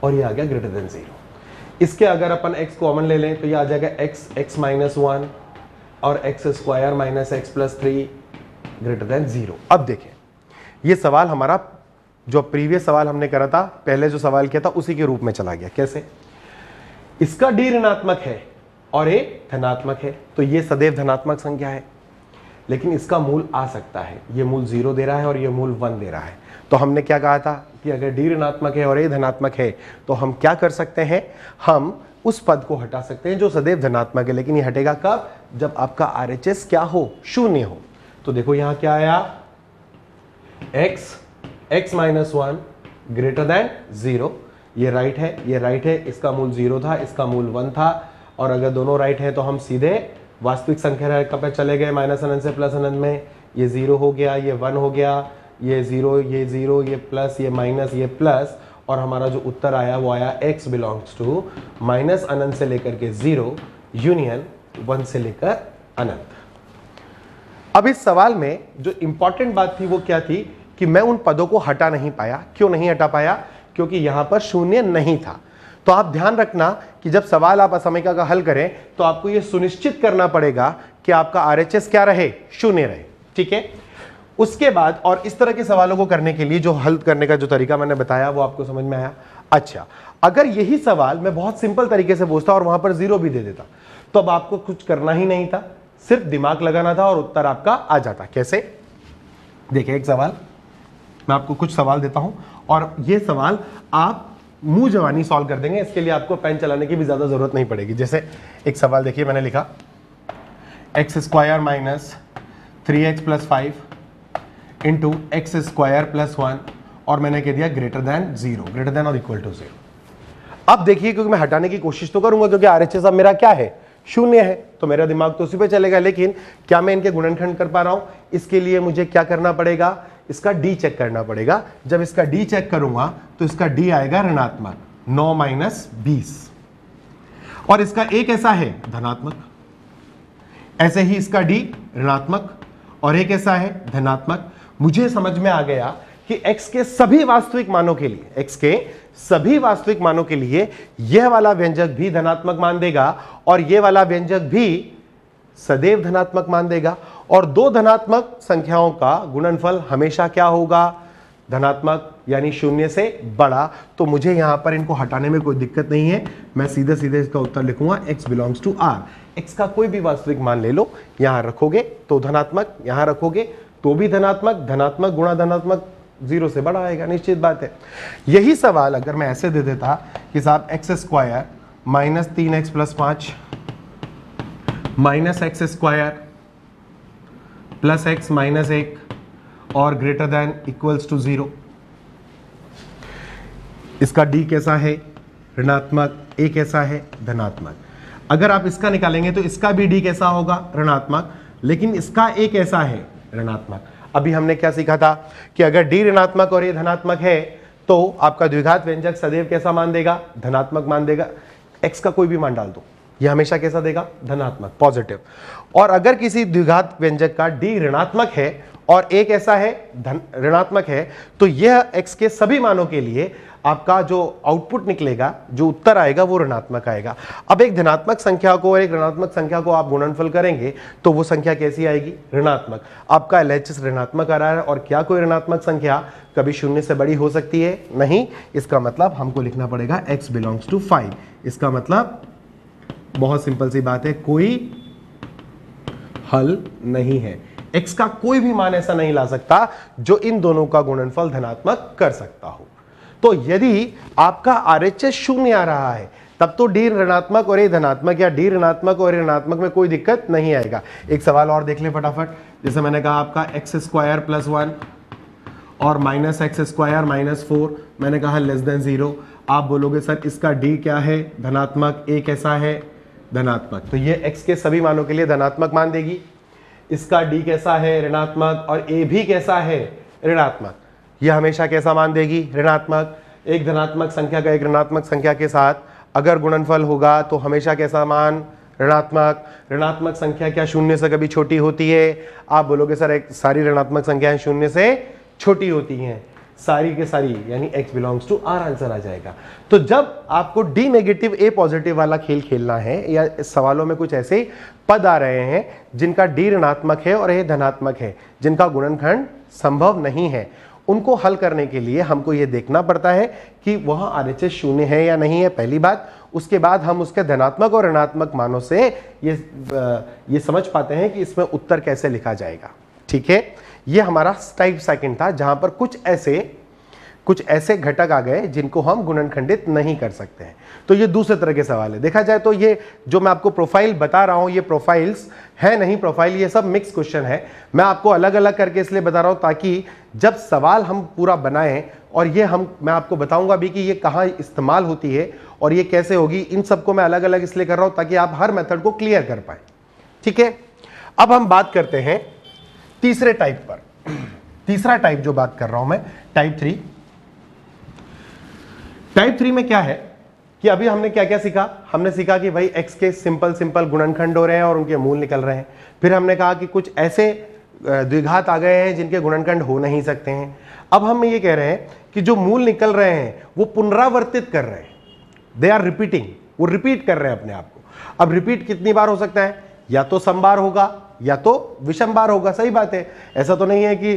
और ये आ गया ग्रेटर देन 0। इसके अगर अपन x कॉमन ले लें तो ये आ जाएगा x माइनस 1 और x square minus x plus 3 greater than 0। अब देखें ये सवाल हमारा जो प्रीवियस सवाल हमने करा था, पहले जो सवाल किया था उसी के रूप में चला गया। कैसे, इसका डी ऋणात्मक है और ए धनात्मक है, तो ये सदैव धनात्मक संख्या है, लेकिन इसका मूल आ सकता है, ये मूल 0 दे रहा है और ये मूल 1 दे रहा है। तो हमने क्या कहा था कि अगर डी ऋणात्मक है और ए धनात्मक है तो हम क्या कर सकते हैं, हम उस पद को हटा सकते हैं जो सदैव धनात्मक है। लेकिन ये हटेगा कब, जब आपका RHS क्या हो, शून्य हो। तो देखो यहां क्या आया, x माइनस 1 ग्रेटर देन 0। ये राइट है, ये राइट है, इसका मूल 0 था, इसका मूल 1 था। और अगर दोनों राइट है तो हम सीधे वास्तविक संख्या रेखा पे चले गए, माइनस अनंत से प्लस अनंत में। ये 0 हो गया, ये 1 हो गया, ये 0, ये प्लस, ये माइनस, ये प्लस, और हमारा जो उत्तर आया वो आया x बिलोंग्स टू माइनस अनंत से लेकर के 0 यूनियन 1 से लेकर अनंत। अब इस सवाल में जो इंपॉर्टेंट बात थी वो क्या थी कि मैं उन पदों को हटा नहीं पाया। क्यों नहीं हटा पाया, क्योंकि यहां पर शून्य नहीं था। तो आप ध्यान रखना कि जब सवाल आप असमीका का हल करें तो आपको यह सुनिश्चित करना पड़ेगा कि आपका RHS क्या रहे, शून्य रहे। ठीक है, उसके बाद और इस तरह के सवालों को करने के लिए जो हल करने का जो तरीका मैंने बताया वो आपको समझ में आया। अच्छा, अगर यही सवाल मैं बहुत सिंपल तरीके से पूछता और वहां पर 0 भी दे देता तो अब आपको कुछ करना ही नहीं था, सिर्फ दिमाग लगाना था और उत्तर आपका आ जाता। कैसे, देखिए एक सवाल मैं आपको कुछ सवाल देता हूं और ये सवाल आप मुंह जवानी सॉल्व कर देंगे, इसके लिए आपको पेन चलाने की भी ज्यादा जरूरत नहीं पड़ेगी। जैसे एक सवाल देखिए, मैंने लिखा x square minus 3x plus 5 into x square plus 1 और मैंने कह दिया ग्रेटर देन 0, ग्रेटर देन और इक्वल टू 0। अब देखिए, क्योंकि मैं हटाने की कोशिश तो करूंगा क्योंकि RHS अब मेरा क्या है, शून्य है, तो मेरा दिमाग तो उसी पे चलेगा। लेकिन क्या मैं इनके गुणनखंड कर पा रहा हूं, इसके लिए मुझे क्या करना पड़ेगा, इसका d चेक करना पड़ेगा। जब इसका d चेक करूंगा तो इसका d आएगा ऋणात्मक 9 माइनस 20 और इसका a कैसा है, धनात्मक। ऐसे ही इसका d ऋणात्मक और a कैसा है, धनात्मक। मुझे समझ में आ गया कि x के सभी वास्तविक मानों के लिए, x के सभी वास्तविक मानों के लिए यह वाला व्यंजक भी धनात्मक मान देगा और यह वाला व्यंजक भी सदैव धनात्मक मान देगा। और दो धनात्मक संख्याओं का गुणनफल हमेशा क्या होगा, धनात्मक, यानी शून्य से बड़ा। तो मुझे यहां पर इनको हटाने में कोई दिक्कत नहीं है, मैं सीधे सीधे इसका उत्तर लिखूंगा x belongs to r। x का कोई भी वास्तविक मान ले लो, यहां रखोगे तो धनात्मक, यहां रखोगे तो भी धनात्मक, धनात्मक गुणा धनात्मक 0 से बड़ा आएगा, निश्चित बात है। यही सवाल अगर मैं ऐसे दे देता कि साहब x square minus 3x plus 5 minus x square plus x minus 1 और ग्रेटर देन इक्वल्स टू 0। इसका d कैसा है? ऋणात्मक। a कैसा है? धनात्मक। अगर आप इसका निकालेंगे तो इसका भी d कैसा होगा? ऋणात्मक। लेकिन इसका a कैसा है? ऋणात्मक। अभी हमने क्या सीखा था कि अगर d ऋणात्मक और a धनात्मक है तो आपका द्विघात व्यंजक सदैव कैसा मान देगा? धनात्मक मान देगा। x का कोई भी मान डाल दो, ये हमेशा कैसा देगा? धनात्मक, पॉजिटिव। और अगर किसी द्विघात व्यंजक का d ऋणात्मक है और a कैसा है? ऋणात्मक है, तो यह x के सभी मानों के लिए आपका जो आउटपुट निकलेगा, जो उत्तर आएगा, वो ऋणात्मक आएगा। अब एक धनात्मक संख्या को और एक ऋणात्मक संख्या को आप गुणनफल करेंगे तो वो संख्या कैसी आएगी? ऋणात्मक। आपका LHS ऋणात्मक आ रहा है और क्या कोई ऋणात्मक संख्या कभी शून्य से बड़ी हो सकती है? नहीं। इसका मतलब हमको लिखना पड़ेगा x बिलोंग्स टू 5। इसका मतलब बहुत सिंपल सी बात है, कोई हल नहीं है। x का कोई भी मान ऐसा नहीं ला सकता जो इन दोनों का गुणनफल धनात्मक कर सकता हो। तो यदि आपका RHS शून्य आ रहा है तब तो d ऋणात्मक और a धनात्मक या d ऋणात्मक और a ऋणात्मक में कोई दिक्कत नहीं आएगा। एक सवाल और देख लें फटाफट। जैसे मैंने कहा आपका x स्क्वायर प्लस 1 और माइनस एक्स स्क्वायर माइनस 4, मैंने कहा लेस देन 0। आप बोलोगे सर इसका d क्या है? धनात्मक। a कैसा है? धनात्मक। तो ये x के सभी मानों के लिए धनात्मक मान देगी। इसका d कैसा है? ऋणात्मक। और a भी कैसा है? ऋणात्मक। यह हमेशा कैसा मान देगी? ऋणात्मक। एक धनात्मक संख्या का एक ऋणात्मक संख्या के साथ अगर गुणनफल होगा तो हमेशा कैसा मान? ऋणात्मक। ऋणात्मक संख्या क्या शून्य से कभी छोटी होती है? आप बोलोगे सर एक सारी ऋणात्मक संख्याएं शून्य से छोटी होती हैं, सारी के सारी, यानी x belongs to r answer आ जाएगा। तो जब आपको d नेगेटिव a पॉजिटिव वाला खेल खेलना है या इस सवालों में कुछ ऐसे पद आ रहे हैं जिनका d ऋणात्मक है और a धनात्मक है, जिनका गुणनखंड संभव नहीं है, उनको हल करने के लिए हमको ये देखना पड़ता है कि वह RHS शून्य है या नहीं है, पहली बात। उसके बाद हम उसके धनात्मक और ऋणात्मक मानों से ये समझ पाते हैं कि इसमें उत्तर कैसे लिखा जाएगा। ठीक है, ये हमारा टाइप सेकंड था जहां पर कुछ ऐसे घटक आ गए जिनको हम गुणनखंडित नहीं कर सकते हैं। तो ये दूसरे तरह के सवाल है। देखा जाए तो ये जो मैं आपको प्रोफाइल बता रहा हूं, ये प्रोफाइल्स है नहीं, प्रोफाइल ये सब मिक्स क्वेश्चन है। मैं आपको अलग अलग करके इसलिए बता रहा हूं ताकि जब सवाल हम पूरा बनाएं और ये मैं आपको बताऊंगा भी कि ये कहाँ इस्तेमाल होती है और ये कैसे होगी, इन सबको मैं अलग अलग इसलिए कर रहा हूं ताकि आप हर मेथड को क्लियर कर पाए। ठीक है, अब हम बात करते हैं तीसरे टाइप पर। तीसरा टाइप जो बात कर रहा हूं मैं, टाइप 3। टाइप 3 में क्या है कि अभी हमने क्या क्या सीखा? हमने सीखा कि भाई x के सिंपल गुणनखंड हो रहे हैं और उनके मूल निकल रहे हैं। फिर हमने कहा कि कुछ ऐसे द्विघात आ गए हैं जिनके गुणनखंड हो नहीं सकते हैं। अब हम ये कह रहे हैं कि जो मूल निकल रहे हैं वो पुनरावर्तित कर रहे हैं, दे आर रिपीटिंग, वो रिपीट कर रहे हैं अपने आप को। अब रिपीट कितनी बार हो सकता है? या तो समबार होगा या तो विषम बार होगा। सही बात है, ऐसा तो नहीं है कि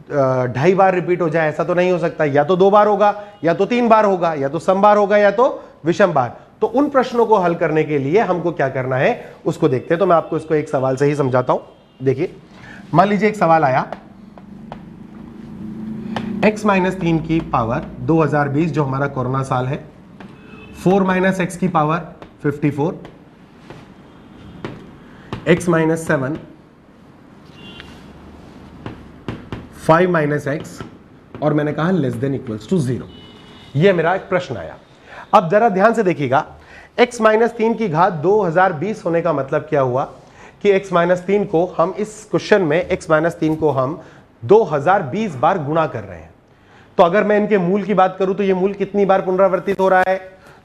2.5 बार रिपीट हो जाए, ऐसा तो नहीं हो सकता। या तो 2 बार होगा या तो 3 बार होगा या तो समबार होगा या तो विषम बार। तो उन प्रश्नों को हल करने के लिए हमको क्या करना है उसको देखते हैं। तो मैं आपको इसको एक सवाल से ही समझाता हूं। देखिए, मान लीजिए एक सवाल आया, x-3 की पावर 2020 जो हमारा कोरोना साल है, 4 - x की पावर 54, x-7, 5 - x, और मैंने कहा लेस देन इक्वल्स टू 0। यह मेरा एक प्रश्न आया। अब जरा ध्यान से देखिएगा, x-3 की घात 2020 होने का मतलब क्या हुआ कि x-3 को हम इस क्वेश्चन में x-3 को हम 2020 बार गुणा कर रहे हैं। तो अगर मैं इनके मूल की बात करूं तो ये मूल कितनी बार पुनरावर्तित हो रहा है?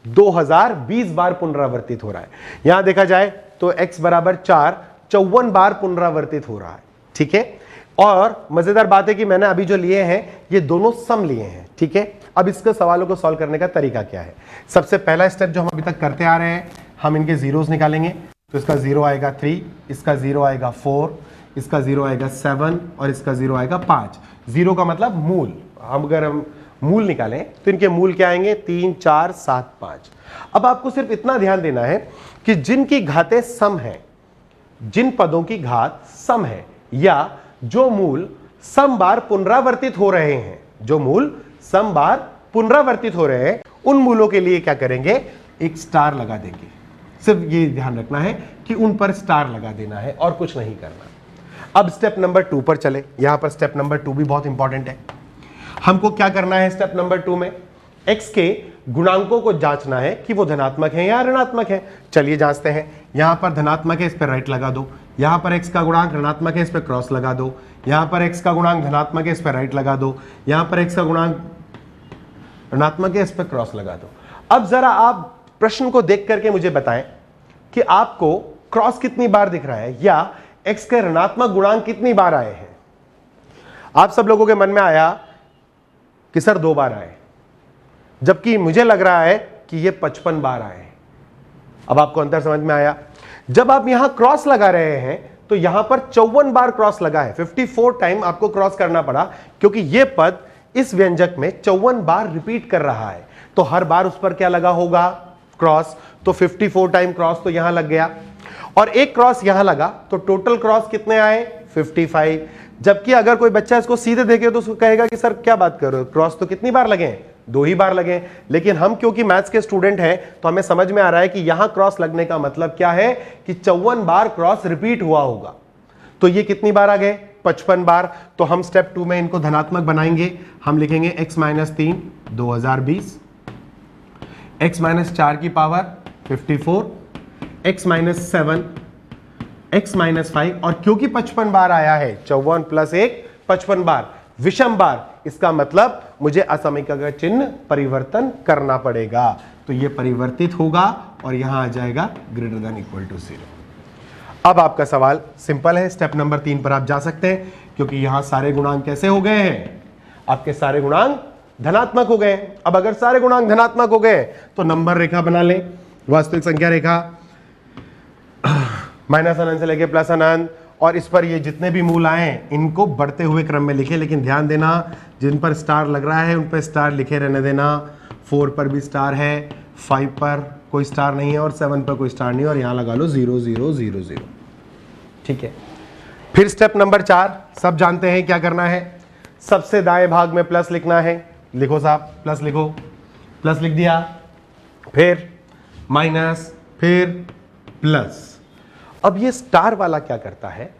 2020 बार पुनरावर्तित हो रहा है। यहां देखा जाए तो x बराबर 4 54 बार पुनरावर्तित हो रहा है। ठीक है, और मजेदार बात है कि मैंने अभी जो लिए हैं ये दोनों सम लिए हैं। ठीक है, अब इसके सवालों को सॉल्व करने का तरीका क्या है? सबसे पहला स्टेप जो हम अभी तक करते आ रहे हैं, हम इनके जीरोस निकालेंगे। तो इसका 0 आएगा 3, इसका 0 आएगा 4, इसका 0 आएगा 7 और इसका 0 आएगा 5। 0 का मतलब मूल। अगर हम मूल निकालें तो इनके मूल क्या आएंगे? 3, 4, 7, 5। अब आपको सिर्फ इतना ध्यान देना है कि जिनकी घातें सम है, जिन पदों की घात सम है या जो मूल सम बार पुनरावर्तित हो रहे हैं, जो मूल सम बार पुनरावर्तित हो रहे हैं, उन मूलों के लिए क्या करेंगे? एक स्टार लगा देंगे। सिर्फ ये ध्यान रखना है कि उन पर स्टार लगा देना है और कुछ नहीं करना। अब स्टेप नंबर 2 पर चले। यहां पर स्टेप नंबर 2 भी बहुत इंपॉर्टेंट है। हमको क्या करना है स्टेप नंबर 2 में? x के गुणांकों को जांचना है कि वो धनात्मक है या ऋणात्मक है। चलिए जांचते हैं। यहां पर धनात्मक है, इस पर राइट लगा दो। यहां पर x का गुणांक ऋणात्मक है, इस पर क्रॉस लगा दो। यहां पर x का गुणांक धनात्मक है, इस पर राइट लगा दो। यहां पर x का गुणांक ऋणात्मक है, इस पर क्रॉस लगा दो। अब जरा आप प्रश्न को देख करके मुझे बताएं कि आपको क्रॉस कितनी बार दिख रहा है या x के ऋणात्मक गुणांक कितनी बार आए हैं। आप सब लोगों के मन में आया कि सर 2 बार आए, जबकि मुझे लग रहा है कि ये 55 बार आए हैं। अब आपको अंतर समझ में आया? जब आप यहां क्रॉस लगा रहे हैं तो यहां पर 54 बार क्रॉस लगा है। 54 टाइम आपको क्रॉस करना पड़ा क्योंकि यह पद इस व्यंजक में 54 बार रिपीट कर रहा है, तो हर बार उस पर क्या लगा होगा? क्रॉस। तो 54 टाइम क्रॉस तो यहां लग गया और एक क्रॉस यहां लगा, तो टोटल क्रॉस कितने आए? 55। जबकि अगर कोई बच्चा इसको सीधे देखे तो उसको कहेगा कि सर क्या बात कर रहे हो, क्रॉस तो कितनी बार लगे? 2 ही बार लगे। लेकिन हम क्योंकि मैथ्स के स्टूडेंट हैं तो हमें समझ में आ रहा है कि यहां क्रॉस लगने का मतलब क्या है कि 54 बार क्रॉस रिपीट हुआ होगा। तो ये कितनी बार आ गए? 55 बार। तो हम स्टेप 2 में इनको धनात्मक बनाएंगे। हम लिखेंगे x - 3 2020, x - 4 की पावर 54, x - 7, x - 5, और क्योंकि 55 बार आया है 54 + 1 55 बार, विषम बार, इसका मतलब मुझे असमीका का चिन्ह परिवर्तन करना पड़ेगा। तो यह परिवर्तित होगा और यहां आ जाएगा > 0। अब आपका सवाल सिंपल है। स्टेप नंबर 3 पर आप जा सकते हैं क्योंकि यहां सारे गुणांक कैसे हो गए हैं? आपके सारे गुणांक धनात्मक हो गए। अब अगर सारे गुणांक धनात्मक हो गए तो नंबर रेखा बना लें, वास्तविक संख्या रेखा, -अनंत से लेके +अनंत, और इस पर ये जितने भी मूल आए इनको बढ़ते हुए क्रम में लिखे। लेकिन ध्यान देना जिन पर स्टार लग रहा है उन पर स्टार लिखे रहने देना। 4 पर भी स्टार है, 5 पर कोई स्टार नहीं है और 7 पर कोई स्टार नहीं है, और यहां लगा लो 0 0 0 0। ठीक है। फिर स्टेप नंबर 4 सब जानते हैं क्या करना है। सबसे दाएं भाग में प्लस लिखना है। लिखो साहब, प्लस लिखो। प्लस लिख दिया, फिर माइनस, फिर प्लस। अब ये स्टार वाला क्या करता है?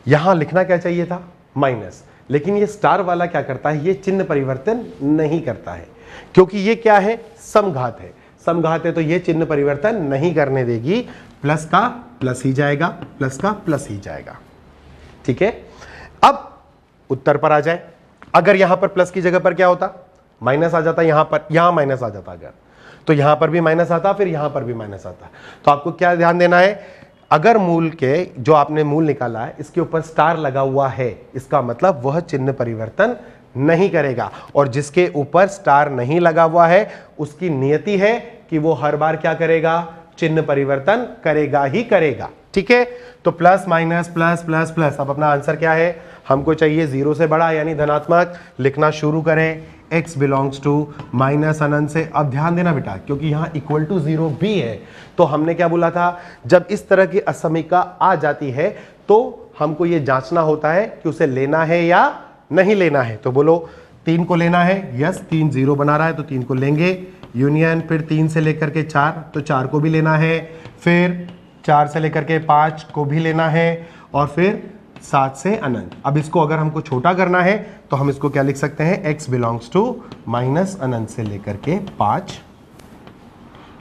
यहां लिखना क्या चाहिए था? माइनस, लेकिन ये स्टार वाला क्या करता है? ये चिन्ह परिवर्तन नहीं करता है क्योंकि ये क्या है? समघात है। समघात है तो ये चिन्ह परिवर्तन नहीं करने देगी। प्लस का प्लस ही जाएगा, प्लस का प्लस ही जाएगा। ठीक है। अब उत्तर पर आ जाए। अगर यहां पर प्लस की जगह पर क्या होता? माइनस आ जाता। यहां पर, यहां माइनस आ जाता अगर, तो यहां पर भी माइनस आता, फिर यहां पर भी माइनस आता। तो आपको क्या ध्यान देना है? अगर मूल के जो आपने मूल निकाला है इसके ऊपर स्टार लगा हुआ है, इसका मतलब वह चिन्ह परिवर्तन नहीं करेगा, और जिसके ऊपर स्टार नहीं लगा हुआ है उसकी नियति है कि वो हर बार क्या करेगा? चिन्ह परिवर्तन करेगा ही करेगा। ठीक है। तो plus minus plus plus plus. अब अपना आंसर क्या है? हमको चाहिए 0 से बड़ा यानी धनात्मक। लिखना शुरू करें। x बिलोंग्स टू -अनंत से। अब ध्यान देना बेटा, क्योंकि यहां =0 भी है, तो हमने क्या बोला था? जब इस तरह की असमीका आ जाती है तो हमको ये जांचना होता है कि उसे लेना है या नहीं लेना है। तो बोलो 3 को लेना है। यस, 3 0 बना रहा है तो 3 को लेंगे। यूनियन, फिर 3 से लेकर के 4, तो 4 को भी लेना है। फिर 4 से लेकर के 5 को भी लेना है, और फिर 7 से अनंत। अब इसको अगर हमको छोटा करना है तो हम इसको क्या लिख सकते हैं? x बिलोंग्स टू -अनंत से लेकर के 5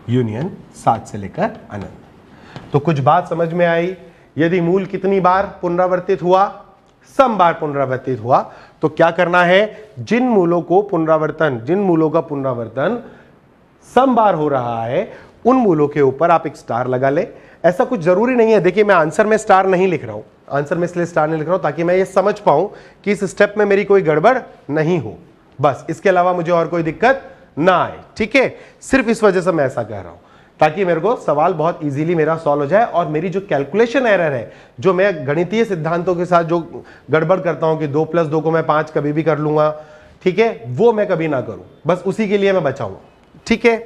यूनियन 7 से लेकर अनंत। तो कुछ बात समझ में आई? यदि मूल कितनी बार पुनरावर्तित हुआ? सम बार पुनरावर्तित हुआ। तो क्या करना है? जिन मूलों का पुनरावर्तन सम बार हो रहा है उन मूलों के ऊपर आप एक स्टार लगा ले। ऐसा कुछ जरूरी नहीं है। देखिए, मैं आंसर में स्टार नहीं लिख रहा हूं। आंसर में इसलिए स्टार नहीं लिख रहा हूं ताकि मैं ये समझ पाऊं कि इस स्टेप में मेरी कोई गड़बड़ नहीं हो, बस। इसके अलावा मुझे और कोई दिक्कत ना आए। ठीक है। सिर्फ इस वजह से मैं ऐसा कह रहा हूं ताकि मेरे को सवाल बहुत इजीली मेरा सॉल्व हो जाए, और मेरी जो कैलकुलेशन एरर है, जो मैं गणितीय सिद्धांतों के साथ जो गड़बड़ करता हूं कि 2 + 2 को मैं 5 कभी भी कर लूंगा, ठीक है, वो मैं कभी ना करूं। बस उसी के लिए मैं बचाऊंगा। ठीक है।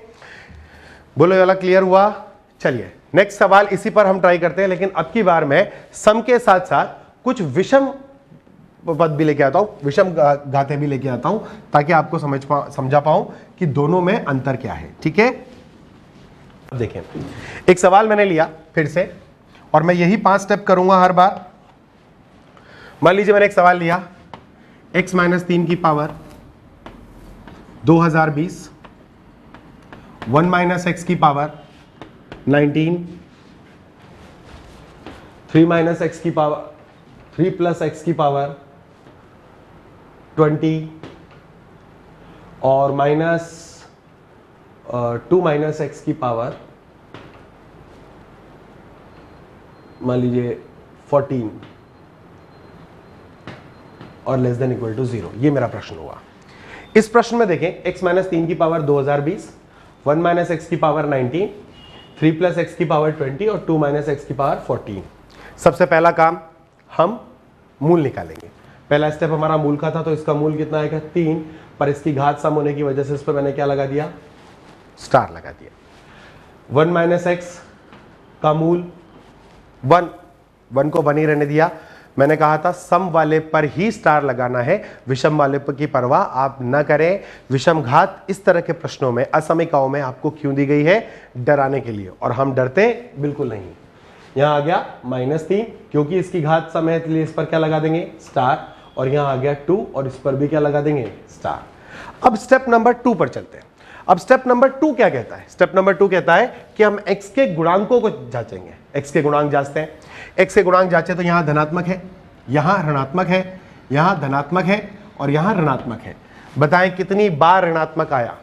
बोलो, ये वाला क्लियर हुआ? चलिए नेक्स्ट सवाल इसी पर हम ट्राई करते हैं, लेकिन अब की बार मैं सम के साथ साथ कुछ विषम पद भी लेके आता हूं, विषम घातें भी लेके आता हूं, ताकि आपको समझा पाऊं कि दोनों में अंतर क्या है। ठीक है। अब देखें, एक सवाल मैंने लिया फिर से, और मैं यही 5 स्टेप करूंगा हर बार। मान लीजिए मैंने एक सवाल लिया, x - 3 की पावर 2020, 1 - x की पावर 19, 3 - x की पावर 3 + x की पावर 20 और -2 - x की पावर मान लीजिए 14 और लेस देन इक्वल टू 0। ये मेरा प्रश्न हुआ। इस प्रश्न में देखें, x - 3 की पावर 2020, 1 - x की पावर 19, 3 + x की पावर 20 और 2 - x की पावर 14। सबसे पहला काम हम मूल निकालेंगे। पहला स्टेप हमारा मूल का था, तो इसका मूल कितना आएगा 3, पर इसकी घात सम होने की वजह से इस पर मैंने क्या लगा दिया, स्टार लगा दिया। 1 - x का मूल 1 को 1 ही रहने दिया। मैंने कहा था सम वाले पर ही स्टार लगाना है, विषम वाले पर की परवाह आप न करें। विषम घात इस तरह के प्रश्नों में, असमीकाओं में आपको क्यों दी गई है, डराने के लिए, और हम डरते बिल्कुल नहीं। यहां आ गया -3, क्योंकि इसकी घात सम है इसलिए इस पर क्या लगा देंगे, स्टार, और यहां आ गया 2 और इस पर भी क्या लगा देंगे, स्टार। अब स्टेप नंबर 2 पर चलते हैं। अब स्टेप नंबर 2 क्या कहता है, स्टेप नंबर 2 कहता है कि हम x के गुणांकों को जांचेंगे। x के गुणांक जांचते हैं। x के गुणांक जांचे तो यहां धनात्मक है, यहां ऋणात्मक है, यहां धनात्मक है और यहां ऋणात्मक है। बताएं कितनी बार ऋणात्मक आया।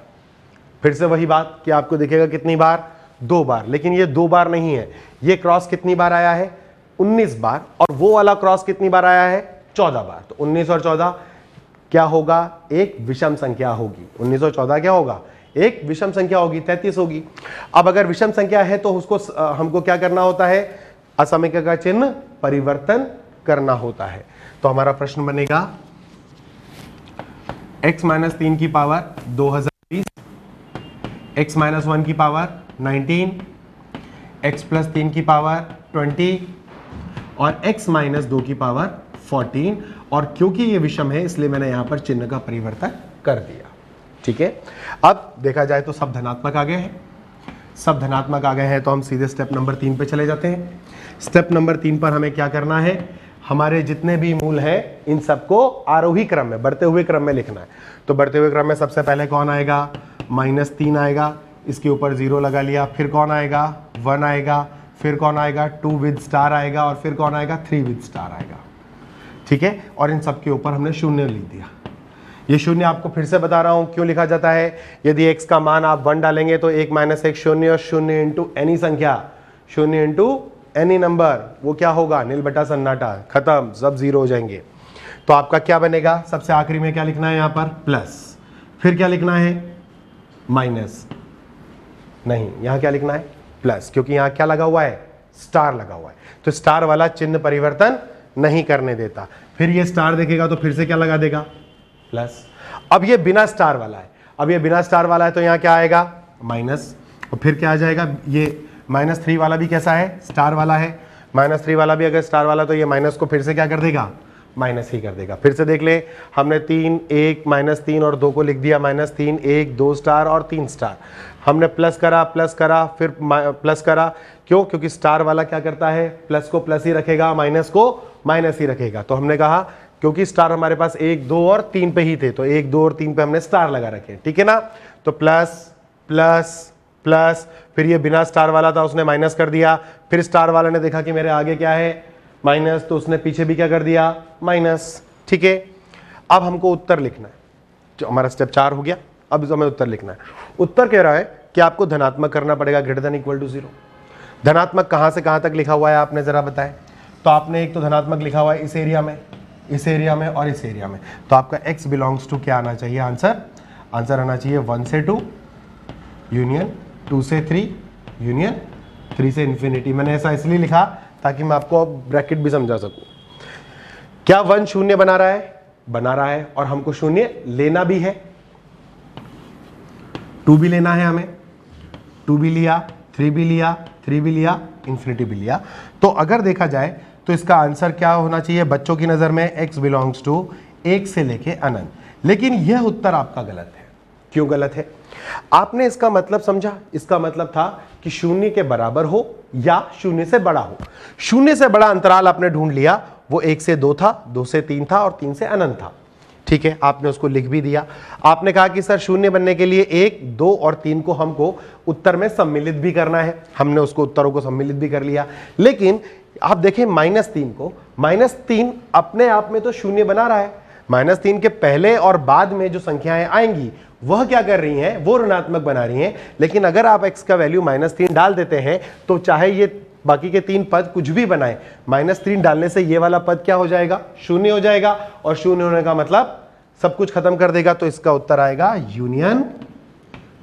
फिर से वही बात कि आपको दिखेगा कितनी बार, 2 बार, लेकिन ये 2 बार नहीं है। ये क्रॉस कितनी बार आया है, 19 बार, और वो वाला क्रॉस कितनी बार आया है, 14 बार। तो 19 और 14 क्या होगा, एक विषम संख्या होगी। 19 और 14 क्या होगा, एक विषम संख्या होगी, 33 होगी। अब अगर विषम संख्या है तो उसको हमको क्या करना होता है, असमीका का चिन्ह परिवर्तन करना होता है। तो हमारा प्रश्न बनेगा x - 3 की पावर 2020, x - 1 की पावर 19, x + 3 की पावर 20 और x - 2 की पावर 14। और क्योंकि ये विषम है इसलिए मैंने यहां पर चिन्ह का परिवर्तन कर दिया। ठीक है, अब देखा जाए तो सब धनात्मक आ गए हैं। सब धनात्मक आ गए हैं तो हम सीधे स्टेप नंबर 3 पे चले जाते हैं। स्टेप नंबर 3 पर हमें क्या करना है, हमारे जितने भी मूल हैं इन सबको आरोही क्रम में, बढ़ते हुए क्रम में लिखना है। तो बढ़ते हुए क्रम में सबसे पहले कौन आएगा, -3 आएगा, इसके ऊपर 0 लगा लिया। फिर कौन आएगा, 1 आएगा, फिर कौन आएगा, 2 विद स्टार आएगा, और फिर कौन आएगा, 3 विद स्टार आएगा। ठीक है, और इन सब के ऊपर हमने 0 लिख दिया। ये 0 आपको फिर से बता रहा हूं क्यों लिखा जाता है। यदि x का मान आप 1 डालेंगे तो 1 - 1 0 और 0 इंटू एनी संख्या, 0 इंटू एनी नंबर, वो क्या होगा, नील बटा सन्नाटा, खत्म, सब 0 हो जाएंगे। तो आपका क्या बनेगा, सबसे आखिरी में क्या लिखना है यहां पर, प्लस, फिर क्या लिखना है, माइनस, नहीं यहां क्या लिखना है, प्लस, क्योंकि यहां क्या लगा हुआ है, स्टार लगा हुआ है। तो स्टार वाला चिन्ह परिवर्तन नहीं करने देता। फिर ये स्टार देखेगा तो फिर से क्या लगा देगा, प्लस। अब ये बिना स्टार वाला है, अब ये बिना स्टार वाला है तो यहां क्या आएगा, माइनस, और फिर क्या आ जाएगा, ये -3 वाला भी कैसा है, स्टार वाला है। -3 वाला भी अगर स्टार वाला तो ये माइनस को फिर से क्या कर देगा, माइनस ही कर देगा। फिर से देख ले, हमने 3 1 -3 और 2 को लिख दिया -3 1 2 स्टार और 3 स्टार। हमने प्लस करा फिर प्लस करा, क्यों, क्योंकि स्टार वाला क्या करता है, प्लस को प्लस ही रखेगा, माइनस को माइनस ही रखेगा। तो हमने कहा क्योंकि स्टार हमारे पास 1 2 और 3 पे ही थे, तो 1 2 और 3 पे हमने स्टार लगा रखे, ठीक है ना। तो प्लस प्लस प्लस, फिर ये बिना स्टार वाला था उसने माइनस कर दिया, फिर स्टार वाला ने देखा कि मेरे आगे क्या है, माइनस, तो उसने पीछे भी क्या कर दिया, माइनस। ठीक है, अब हमको उत्तर लिखना है, जो हमारा स्टेप 4 हो गया। अब हमें उत्तर लिखना है। उत्तर कह रहा है कि आपको धनात्मक करना पड़ेगा, >= 0। धनात्मक कहां से कहां तक लिखा हुआ है आपने जरा बताएं। तो आपने एक तो धनात्मक लिखा हुआ है इस एरिया में, इस एरिया में और इस एरिया में। तो आपका x बिलोंग्स टू क्या आना चाहिए, आंसर आना चाहिए 1 से 2 यूनियन 2 से 3 यूनियन 3 से इन्फिनिटी। मैंने ऐसा इसलिए लिखा ताकि मैं आपको ब्रैकेट भी समझा सकूं। क्या 1 0 बना रहा है, बना रहा है, और हमको 0 लेना भी है, 2 भी लेना है हमें, 2 भी लिया, 3 भी लिया, 3 भी लिया, इन्फिनिटी भी लिया। तो अगर देखा जाए तो इसका आंसर क्या होना चाहिए बच्चों की नजर में, x बिलोंग्स टू 1 से लेके अनंत। लेकिन यह उत्तर आपका गलत है। क्यों गलत है, आपने इसका मतलब समझा? इसका मतलब था कि शून्य के बराबर हो या शून्य से बड़ा हो। शून्य से बड़ा अंतराल आपने ढूंढ लिया, वो 1 से 2 था, 2 से 3 था और 3 से अनंत था। ठीक है, आपने उसको लिख भी दिया। आपने कहा कि सर शून्य बनने के लिए 1, 2 और 3 को हमको उत्तर में सम्मिलित भी करना है। हमने उसको उत्तरों को सम्मिलित भी कर लिया। लेकिन आप देखें -3 को, -3 अपने आप में तो शून्य बना रहा है। -3 के पहले और बाद में जो संख्याएं आएंगी वह क्या कर रही हैं, वो ऋणात्मक बना रही हैं। लेकिन अगर आप x का वैल्यू -3 डाल देते हैं तो चाहे ये बाकी के 3 पद कुछ भी बनाए, -3 डालने से ये वाला पद क्या हो जाएगा, शून्य हो जाएगा। और शून्य होने का मतलब सब कुछ खत्म कर देगा। तो इसका उत्तर आएगा यूनियन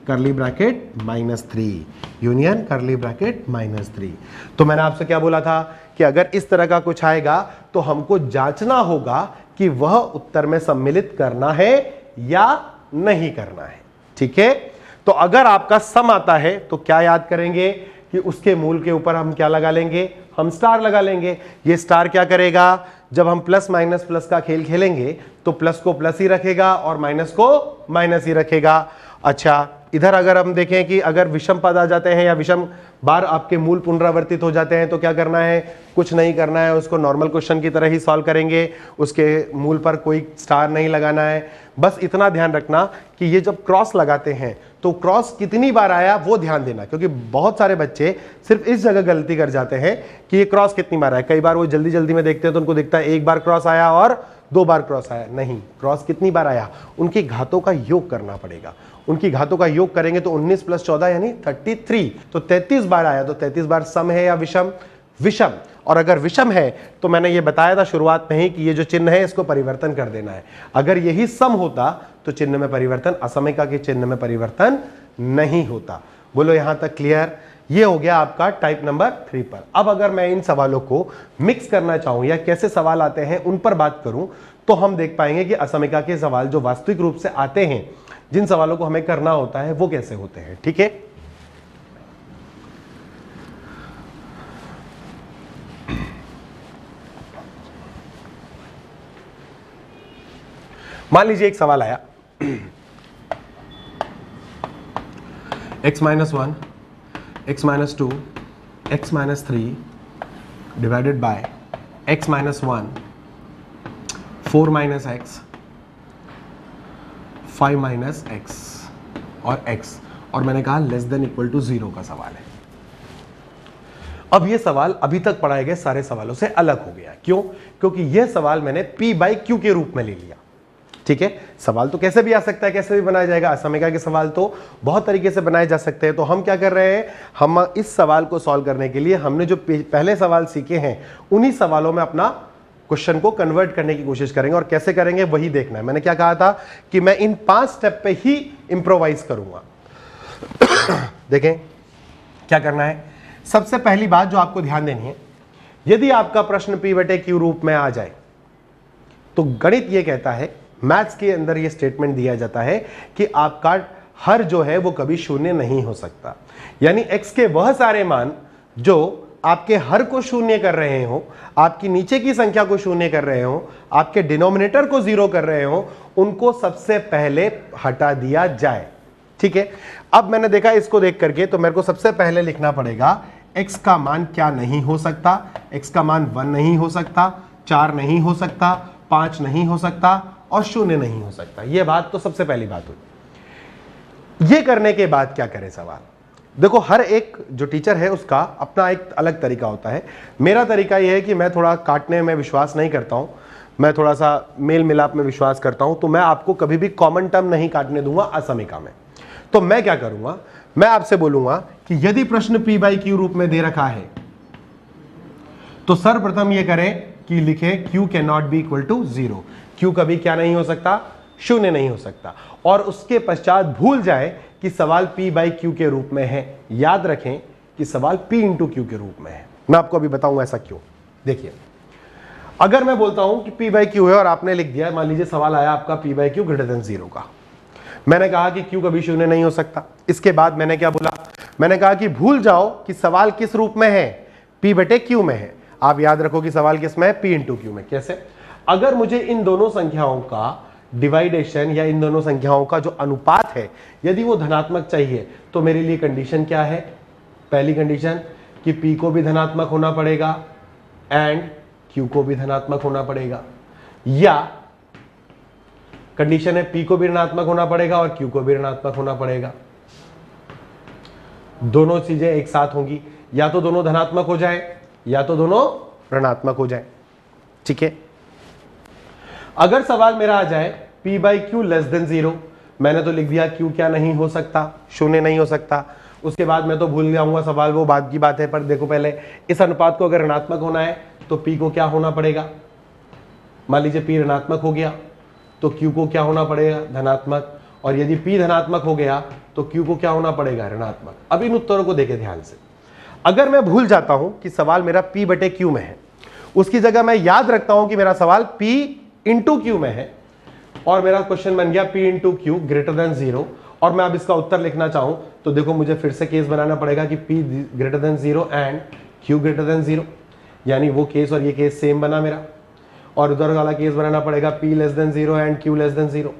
करली ब्रैकेट -3, यूनियन करली ब्रैकेट -3। तो मैंने आपसे क्या बोला था कि अगर इस तरह का कुछ आएगा तो हमको जांचना होगा कि वह उत्तर में सम्मिलित करना है या नहीं करना है। ठीक है, तो अगर आपका सम आता है तो क्या याद करेंगे कि उसके मूल के ऊपर हम क्या लगा लेंगे, हम स्टार लगा लेंगे। ये स्टार क्या करेगा, जब हम प्लस माइनस प्लस का खेल खेलेंगे तो प्लस को प्लस ही रखेगा और माइनस को माइनस ही रखेगा। अच्छा, इधर अगर हम देखें कि अगर विषम पद आ जाते हैं या विषम बार आपके मूल पुनरावर्तित हो जाते हैं तो क्या करना है, कुछ नहीं करना है, उसको नॉर्मल क्वेश्चन की तरह ही सॉल्व करेंगे। उसके मूल पर कोई स्टार नहीं लगाना है। बस इतना ध्यान रखना कि ये जब क्रॉस लगाते हैं तो क्रॉस कितनी बार आया वो ध्यान देना, क्योंकि बहुत सारे बच्चे सिर्फ इस जगह गलती कर जाते हैं कि ये क्रॉस कितनी बार आया। कई बार वो जल्दी जल्दी में देखते हैं तो उनको दिखता है 1 बार क्रॉस आया और 2 बार क्रॉस आया। नहीं, क्रॉस कितनी बार आया, उनकी घातों का योग करना पड़ेगा। उनकी घातों का योग करेंगे तो 19 + 14 यानी 33, तो 33 बार आया। तो 33 बार सम है या विषम, विषम। और अगर विषम है तो मैंने ये बताया था शुरुआत में ही कि ये जो चिन्ह है इसको परिवर्तन कर देना है। अगर यही सम होता तो चिन्ह में परिवर्तन, असमिका के चिन्ह में परिवर्तन नहीं होता। बोलो यहां तक क्लियर? ये हो गया आपका टाइप नंबर 3 पर। अब अगर मैं इन सवालों को मिक्स करना चाहूं या कैसे सवाल आते हैं उन पर बात करूं तो हम देख पाएंगे कि असमिका के सवाल जो वास्तविक रूप से आते हैं, जिन सवालों को हमें करना होता है वो कैसे होते हैं। ठीक है, मान लीजिए एक सवाल आया x - 1, x - 2, x - 3 divided by x - 1, 4 - x, 5 - x और x, और मैंने कहा < = 0 का सवाल है। अब ये सवाल अभी तक पढ़ाए गए सारे सवालों से अलग हो गया। क्यों? क्योंकि यह सवाल मैंने p/q के रूप में ले लिया। ठीक है, सवाल तो कैसे भी आ सकता है, कैसे भी बनाया जाएगा। असमिका के सवाल तो बहुत तरीके से बनाए जा सकते हैं। तो हम क्या कर रहे हैं, हम इस सवाल को सॉल्व करने के लिए हमने जो पहले सवाल सीखे हैं उन्हीं सवालों में अपना क्वेश्चन को कन्वर्ट करने की कोशिश करेंगे। और कैसे करेंगे वही देखना है। मैंने क्या कहा था कि मैं इन 5 स्टेप पे ही इंप्रोवाइज करूंगा। देखें क्या करना है। सबसे पहली बात जो आपको ध्यान देनी है, यदि आपका प्रश्न p/q रूप में आ जाए तो गणित यह कहता है, मैथ्स के अंदर यह स्टेटमेंट दिया जाता है कि आपका हर जो है वो कभी शून्य नहीं हो सकता। यानी x के वह सारे मान जो आपके हर को शून्य कर रहे हो, आपकी नीचे की संख्या को शून्य कर रहे हो, आपके डिनोमिनेटर को 0 कर रहे हो, उनको सबसे पहले हटा दिया जाए। ठीक है, अब मैंने देखा इसको देख करके तो मेरे को सबसे पहले लिखना पड़ेगा x का मान क्या नहीं हो सकता। x का मान 1 नहीं हो सकता, 4 नहीं हो सकता, 5 नहीं हो सकता और 0 नहीं हो सकता। यह बात तो सबसे पहली बात हुई। यह करने के बाद क्या करें सवाल। देखो, हर एक जो टीचर है उसका अपना एक अलग तरीका होता है। मेरा तरीका यह है कि मैं थोड़ा काटने में विश्वास नहीं करता हूं, मैं थोड़ा सा मेल मिलाप में विश्वास करता हूं। तो मैं आपको कभी भी कॉमन टर्म नहीं काटने दूंगा असमिका में। तो मैं क्या करूंगा, मैं आपसे बोलूंगा कि यदि प्रश्न p/q रूप में दे रखा है तो सर्वप्रथम यह करें कि लिखें q cannot be equal to 0। q कभी क्या नहीं हो सकता, शून्य नहीं हो सकता। और उसके पश्चात भूल जाए कि सवाल p/q के रूप में है। याद रखें कि सवाल p/q के रूप में है। मैं आपको अभी बताऊंगा ऐसा क्यों। देखिए, अगर मैं बोलता हूं कि p/q है और आपने लिख दिया, मान लीजिए सवाल आया आपका p/q > 0 का, मैंने कहा कि q कभी शून्य नहीं हो सकता। इसके बाद मैंने क्या बोला, मैंने कहा कि भूल जाओ कि सवाल किस रूप में है, p/q में है। आप याद रखो कि सवाल किस में है, p/q में। कैसे? अगर मुझे इन दोनों संख्याओं का डिवाइडेशन या इन दोनों संख्याओं का जो अनुपात है यदि वो धनात्मक चाहिए तो मेरे लिए कंडीशन क्या है? पहली कंडीशन कि P को भी धनात्मक होना पड़ेगा एंड Q को भी धनात्मक होना पड़ेगा, या कंडीशन है P को भी ऋणात्मक होना पड़ेगा और Q को भी ऋणात्मक होना पड़ेगा। दोनों चीजें एक साथ होंगी, या तो दोनों धनात्मक हो जाए या तो दोनों ऋणात्मक हो जाए। ठीक है, अगर सवाल मेरा आ जाए P/Q लेस देन 0, मैंने तो लिख दिया Q क्या नहीं हो सकता, शून्य नहीं हो सकता। उसके बाद मैं तो भूल जाऊंगा सवाल, वो बात की बात है। पर देखो पहले इस अनुपात को अगर ऋणात्मक होना है तो P को क्या होना पड़ेगा? मान लीजिए P ऋणात्मक हो गया तो Q को क्या होना पड़ेगा? धनात्मक। और यदि P धनात्मक हो गया तो Q को क्या होना पड़ेगा? ऋणात्मक। अब इन उत्तरों को देखें ध्यान से। अगर मैं भूल जाता हूं कि सवाल मेरा P/Q में है, उसकी जगह मैं याद रखता हूं कि मेरा सवाल P/Q में है और मेरा क्वेश्चन बन गया P/Q ग्रेटर देन 0, और मैं अब इसका उत्तर लिखना चाहूं तो देखो मुझे फिर से केस बनाना पड़ेगा कि P greater than 0 and Q greater than 0, यानी वो केस और ये केस सेम बना मेरा। और उधर वाला केस बनाना पड़ेगा P less than 0 and Q less than 0,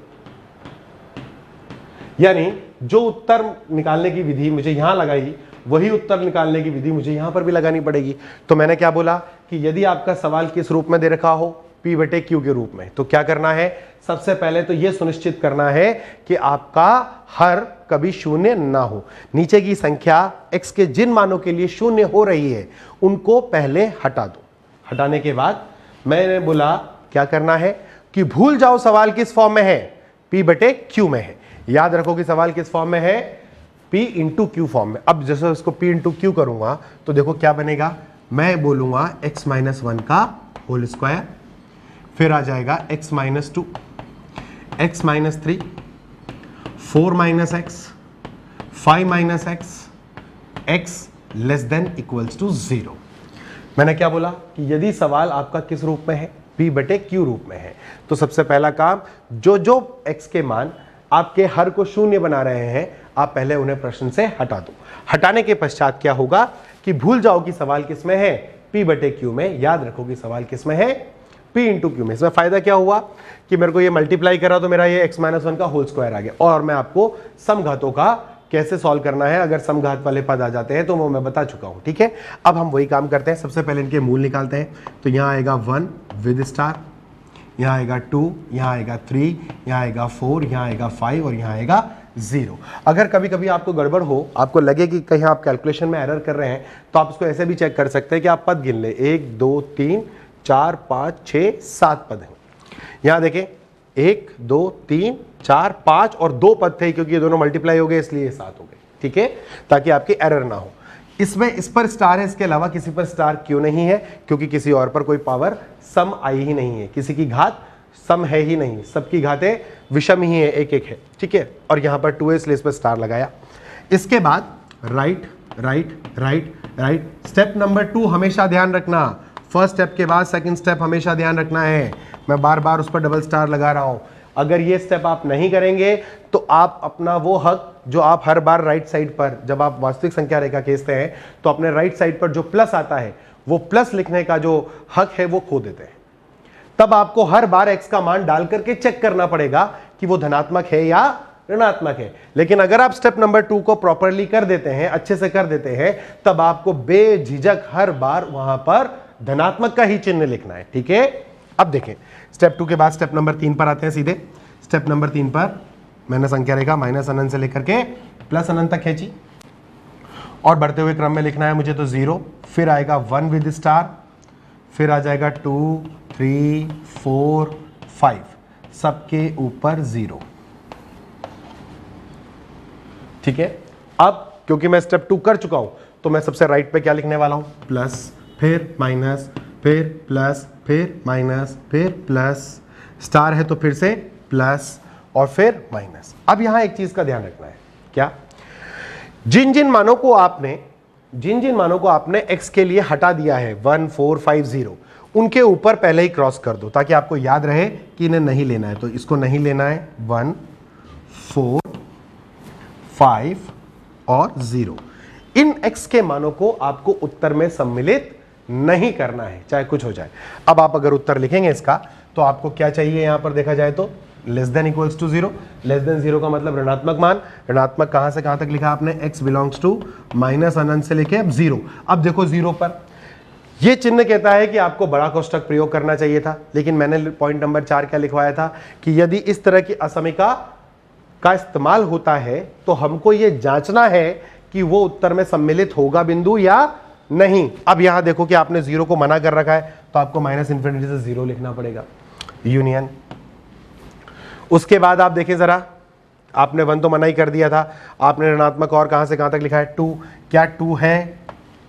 यानी जो उत्तर निकालने की विधि मुझे यहां लगाई वही उत्तर निकालने की विधि मुझे यहां पर भी लगानी पड़ेगी। तो मैंने क्या बोला कि यदि आपका सवाल किस रूप में दे रखा हो? P/Q के रूप में, तो क्या करना है? सबसे पहले तो यह सुनिश्चित करना है कि आपका हर कभी शून्य ना हो। नीचे की संख्या x के जिन मानों के लिए शून्य हो रही है उनको पहले हटा दो। हटाने के बाद मैंने बोला क्या करना है कि भूल जाओ सवाल किस फॉर्म में है? P/Q में है। याद रखो कि सवाल किस फॉर्म में है? P/Q फॉर्म में। अब जैसे इसको P/Q करूंगा तो देखो क्या बनेगा, मैं बोलूंगा x-1 का होल स्क्वायर, फिर आ जाएगा x-2, x-3, 4 - x, 5 - x, x less than equals to 0। मैंने क्या बोला कि यदि सवाल आपका किस रूप में है? P/Q रूप में है, तो सबसे पहला काम जो x के मान आपके हर को शून्य बना रहे हैं आप पहले उन्हें प्रश्न से हटा दो। हटाने के पश्चात क्या होगा कि भूल जाओ कि सवाल किस में है? P/Q में। याद रखो कि सवाल किस में है? P/Q में। इसमें फायदा क्या हुआ कि मेरे को ये मल्टीप्लाई करा तो मेरा ये x-1 का होल स्क्वायर आ गया, और मैं आपको समघातों का कैसे सॉल्व करना है अगर समघात वाले पद आ जाते हैं तो वो मैं बता चुका हूं। ठीक है, अब हम वही काम करते हैं। सबसे पहले इनके मूल निकालते हैं। तो यहां आएगा 1 विद स्टार, यहां आएगा 2, यहां आएगा 3, यहां आएगा 4, यहां आएगा 5 और यहां आएगा 0। अगर कभी कभी आपको गड़बड़ हो, आपको लगे कि कहीं आप कैलकुलेशन में एरर कर रहे हैं, तो आप इसको ऐसे भी चेक कर सकते हैं कि आप पद गिन ले। 1 2 3 4 5 6 7 पद हैं। यहां देखें 1 2 3 4 5 और 2 पद थे क्योंकि ये दोनों मल्टीप्लाई हो गए इसलिए ये 7 हो गए। ठीक है, ताकि आपकी एरर ना हो। इसमें इस पर स्टार है, इसके अलावा किसी पर स्टार क्यों नहीं है? क्योंकि किसी और पर कोई पावर सम आई ही नहीं है, किसी की घात सम है ही नहीं, सबकी घातें विषम ही है, एक एक है। ठीक है, और यहां पर 2 है इसलिए इस पर स्टार लगाया। इसके बाद right right right right. Step number 2 हमेशा ध्यान रखना, फर्स्ट स्टेप के बाद सेकंड स्टेप हमेशा ध्यान रखना है। मैं बार बार उस पर डबल स्टार लगा रहा हूं। अगर ये स्टेप आप नहीं करेंगे तो आप अपना वो हक जो आप हर बार राइट साइड पर जब आप वास्तविक संख्या रेखा खींचते हैं तो अपने राइट साइड पर जो प्लस आता है वो प्लस लिखने का जो हक है वो खो देते हैं। तब आपको हर बार x का मान डाल करके चेक करना पड़ेगा कि वो धनात्मक है या ऋणात्मक है। लेकिन अगर आप स्टेप नंबर 2 को प्रॉपरली कर देते हैं, अच्छे से कर देते हैं, तब आपको बेझिझक हर बार वहां पर धनात्मक का ही चिन्ह लिखना है। ठीक है, अब देखें स्टेप 2 के बाद स्टेप नंबर 3 पर आते हैं सीधे। स्टेप नंबर 3 पर मैंने संख्या रेखा माइनस अनंत से लेकर के प्लस अनंत तक खींची और बढ़ते हुए क्रम में लिखना है मुझे तो 0, फिर आएगा 1 विद स्टार, फिर आ जाएगा 2 3 4 5, सबके ऊपर 0। ठीक है, अब क्योंकि मैं स्टेप 2 कर चुका हूं तो मैं सबसे राइट पे क्या लिखने वाला हूं? प्लस, फिर माइनस, फिर प्लस, फिर माइनस, फिर प्लस, स्टार है तो फिर से प्लस और फिर माइनस। अब यहां एक चीज का ध्यान रखना है, क्या? जिन जिन मानों को आपने x के लिए हटा दिया है 1 4 5 0, उनके ऊपर पहले ही क्रॉस कर दो ताकि आपको याद रहे कि इन्हें नहीं लेना है। तो इसको नहीं लेना है, 1 4 5 और 0। इन x के मानों को आपको उत्तर में सम्मिलित नहीं करना है, चाहे कुछ हो जाए। अब आप अगर उत्तर लिखेंगे इसका तो आपको क्या चाहिए? यहां पर देखा जाए तो less than equals to 0, less than 0 का मतलब ऋणात्मक मान, ऋणात्मक कहां से कहां तक लिखा आपने, x बिलोंग्स टू माइनस अनंत से लेके अब 0। अब देखो 0 पर ये चिन्ह कहता है कि आपको बड़ा कोष्ठक प्रयोग करना चाहिए था, लेकिन मैंने पॉइंट नंबर 4 क्या लिखवाया था कि यदि इस तरह की असमीका का इस्तेमाल होता है तो हमको ये जांचना है कि वो उत्तर में सम्मिलित होगा बिंदु या नहीं। अब यहां देखो कि आपने 0 को मना कर रखा है तो आपको माइनस इन्फिनिटी से 0 लिखना पड़ेगा, यूनियन। उसके बाद आप देखें जरा, आपने 1 तो मना ही कर दिया था, आपने ऋणात्मक और कहां से कहां तक लिखा है 2, क्या 2 है,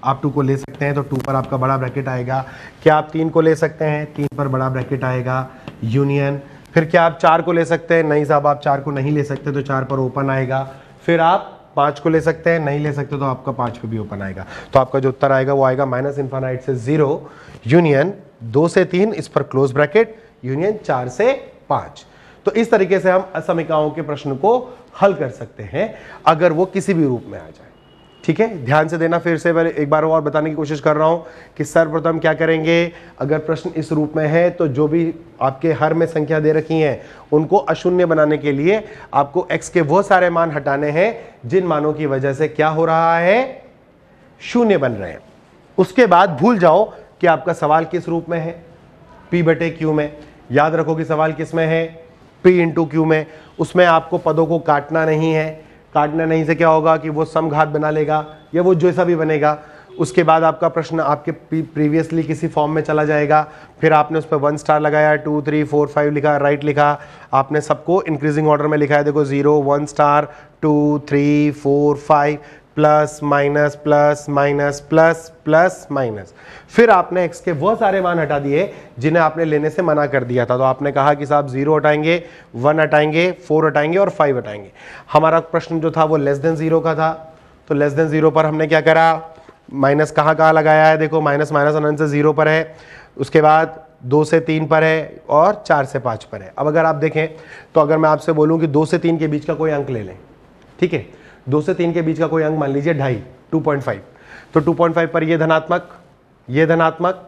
आप 2 को ले सकते हैं तो 2 पर आपका बड़ा ब्रैकेट आएगा। क्या आप 3 को ले सकते हैं, 3 पर बड़ा ब्रैकेट आएगा, यूनियन। फिर क्या आप 4 को ले सकते हैं, नहीं साहब आप 4 को नहीं ले सकते तो 4 पर ओपन आएगा। फिर आप 5 को ले सकते हैं, नहीं ले सकते तो आपका 5 पे भी ओपन आएगा। तो आपका जो उत्तर आएगा वो आएगा माइनस इन्फिनिटी से 0, यूनियन 2 से 3, इस पर क्लोज ब्रैकेट, यूनियन 4 से 5। तो इस तरीके से हम असमीकाओं के प्रश्न को हल कर सकते हैं अगर वो किसी भी रूप में आ जाए। ठीक है, ध्यान से देना, फिर से एक बार और बताने की कोशिश कर रहा हूं कि सर्वप्रथम क्या करेंगे, अगर प्रश्न इस रूप में है तो जो भी आपके हर में संख्या दे रखी हैं उनको अशून्य बनाने के लिए आपको x के वो सारे मान हटाने हैं जिन मानों की वजह से क्या हो रहा है, शून्य बन रहे हैं। उसके बाद भूल जाओ कि आपका सवाल किस रूप में है, p/q में। याद रखो कि सवाल किस में है, p/q में। उसमें आपको पदों को काटना नहीं है, काटना नहीं से क्या होगा कि वो समघात बना लेगा या वो जैसा भी बनेगा। उसके बाद आपका प्रश्न आपके प्रीवियसली किसी फॉर्म में चला जाएगा, फिर आपने उस पर 1 स्टार लगाया, 2 3 4 5 लिखा, राइट लिखा, आपने सबको इंक्रीजिंग ऑर्डर में लिखा है। देखो 0 1 star 2 3 4 5 plus minus plus minus plus plus minus. फिर आपने x के वो सारे मान हटा दिए जिन्हें आपने लेने से मना कर दिया था। तो आपने कहा कि साहब 0 हटाएंगे, 1 हटाएंगे, 4 हटाएंगे और 5 हटाएंगे। हमारा प्रश्न जो था वो लेस देन 0 का था, तो लेस देन 0 पर हमने क्या करा, माइनस कहाँ कहाँ लगाया है, देखो माइनस माइनस अनंत से 0 पर है, उसके बाद 2 से 3 पर है और 4 से 5 पर है। अब अगर आप देखें तो अगर मैं आपसे बोलूं कि 2 से 3 के बीच का कोई अंक ले लें, ठीक है, 2 से 3 के बीच का कोई अंक मान लीजिए 2.5, 2.5, तो 2.5 पर ये धनात्मक, ये धनात्मक,